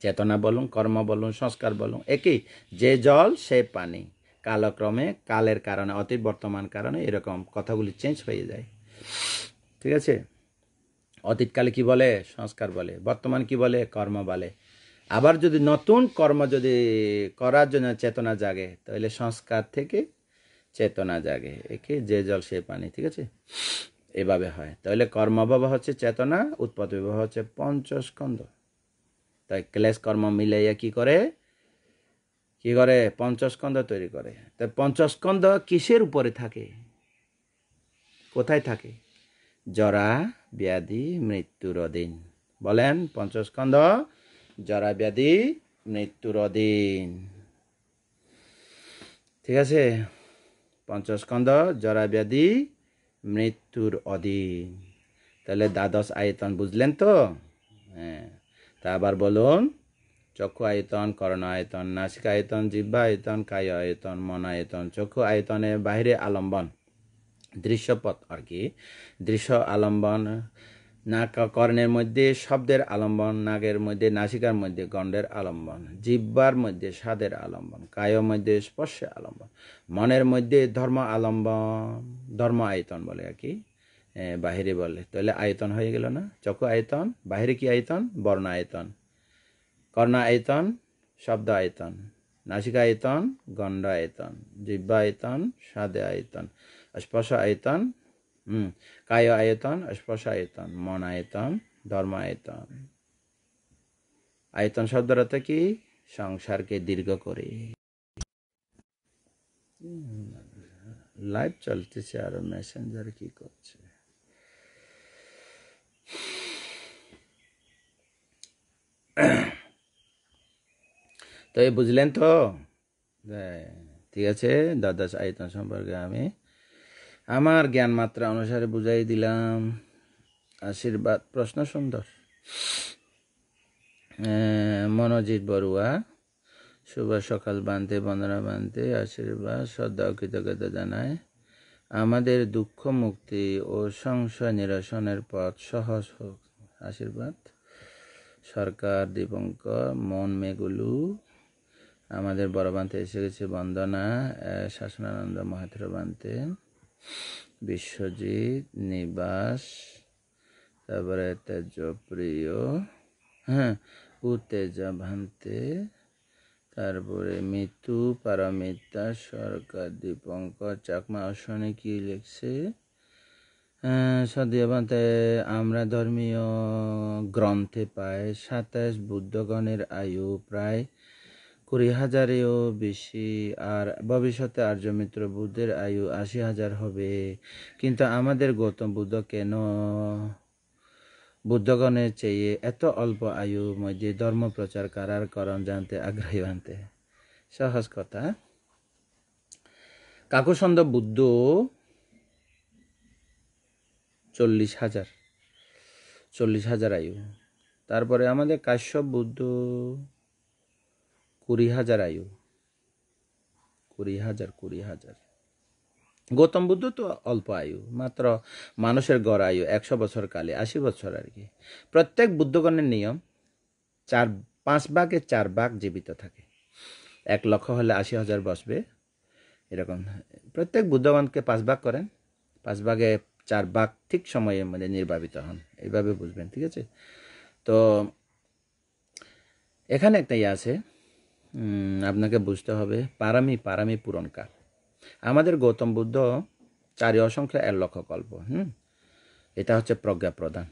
চেতনা বলুন, কর্ম বলুন, সংস্কার বলুন, একই। যে জল সে পানি। কালক্রমে কালের কারণে, অতীত বর্তমান কারণে এরকম কথাগুলি চেঞ্জ হয়ে যায়, ঠিক আছে। অতীতকালে কি বলে? সংস্কার বলে। বর্তমান কি বলে? কর্ম বলে। আবার যদি নতুন কর্ম যদি করার জন্য চেতনা জাগে, তাহলে সংস্কার থেকে চেতনা জাগে, একে যে জল সে পানি, ঠিক আছে, এভাবে হয়। তাহলে কর্মভাব হচ্ছে চেতনা, উৎপত্তি ভাব হচ্ছে পঞ্চস্কন্ধ। তাই ক্লেশ কর্ম মিলাইয়া কি করে? কি করে? পঞ্চস্কন্ধ তৈরি করে। তাই পঞ্চস্কন্ধ কিসের উপরে থাকে? কোথায় থাকে? জরা ব্যাধি মৃত্যুর অধীন। বলেন, পঞ্চস্কন্ধ জরা ব্যাধি মৃত্যুর অধীন, ঠিক আছে। পঞ্চস্কন্ধ জরা ব্যাধি মৃত্যুর অধীন। তাহলে দ্বাদশ আয়তন বুঝলেন তো? হ্যাঁ, তা আবার বলুন। চক্ষু আয়তন, কর্ণ আয়তন, নাসিকা আয়তন, জিহ্বা আয়তন, কায় আয়তন, মন আয়তন। চক্ষু আয়তনে বাহিরে আলম্বন, দৃশ্যপথ আর কি, দৃশ্য আলম্বন, নাক কর্ণের মধ্যে শব্দের আলম্বন, নাকের মধ্যে নাসিকার মধ্যে গন্ধের আলম্বন, জিহ্বার মধ্যে স্বাদের আলম্বন, কায়ের মধ্যে স্পর্শের আলম্বন, মনের মধ্যে ধর্ম আলম্বন, ধর্ম আয়তন বলে আর কি, বাহিরে বলে। তাহলে আয়তন হয়ে গেল না? চক্ষু আয়তন, বাহিরে কি আয়তন? বর্ণ আয়তন, কর্ণ আয়তন, শব্দ আয়তন, নাসিকা আয়তন, গন্ধ আয়তন, জিহ্বা আয়তন, স্বাদ আয়তন, স্পর্শ আয়তন, কায় আয়তন, স্পর্শ আয়তন, মন আয়তন, ধর্ম আয়তন। আয়তন শব্দের অর্থ কি? সংসারকে দীর্ঘ করে। লাইভ চলতেছে, আর মেসেঞ্জার কি করছে? তো এই বুঝলেন তো? ঠিক আছে, দ্বাদশ আয়তন সম্পর্কে আমি আমার জ্ঞান মাত্রা অনুসারে বুঝাই দিলাম। আশীর্বাদ প্রশ্ন সুন্দর। মনোজিৎ বড়ুয়া, শুভ সকাল বান্তে, বন্দনা বান্তে, আশীর্বাদ, শ্রদ্ধা ও কৃতজ্ঞতা জানায়। আমাদের দুঃখ মুক্তি ও সংশয় নিরসনের পথ সহজ হোক, আশীর্বাদ। সরকার দীপঙ্কর, মন মেগুলু, আমাদের বড় বান্তে এসে গেছে, বন্দনা। শাসনানন্দ মহেন্দ্র বান্তে, বিশ্বজিৎ, নিবাস, তারপরে তেজপ্রিয়, উত্তেজা ভান্তে, তারপরে মিতু, পারমিতা, সরকার দীপঙ্কর, চাকমা অশ্বনী কি লিখছে? সদিয়া ভান্তে, আমরা ধর্মীয় গ্রন্থে পাই 27 বুদ্ধগণের আয়ু প্রায় 20,000-এও বেশি, আর ভবিষ্যতে আর্যমিত্র বুদ্ধের আয়ু 80,000 হবে। কিন্তু আমাদের গৌতম বুদ্ধ কেন বুদ্ধগণের চেয়ে এত অল্প আয়ুর মধ্যে ধর্ম প্রচার করার কারণ জানতে আগ্রহী বানতে? সহজ কথা, কাকুসন্দ বুদ্ধ 40,000 আয়ু। তারপরে আমাদের কাশ্যপ বুদ্ধ 20,000 আয়ু, 20,000। গৌতম বুদ্ধ তো অল্প আয়ু, মাত্র মানুষের গড় আয়ু 100 বছর কালে 80 বছর আর কি। প্রত্যেক বুদ্ধগণের নিয়ম 5 ভাগে 4 ভাগ জীবিত থাকে। 1 লক্ষ হলে 80,000 বসবে, এরকম। প্রত্যেক বুদ্ধগণকে 5 ভাগ করেন, 5 ভাগে 4 ভাগ ঠিক সময়ের মধ্যে নির্বাপিত হন, এইভাবে বুঝবেন, ঠিক আছে? তো এখানে একটা আছে, আপনাকে বুঝতে হবে পারামি পূরণকাল। আমাদের গৌতম বুদ্ধ 4 অসংখ্য 1 লক্ষ কল্প, এটা হচ্ছে প্রজ্ঞা প্রদান।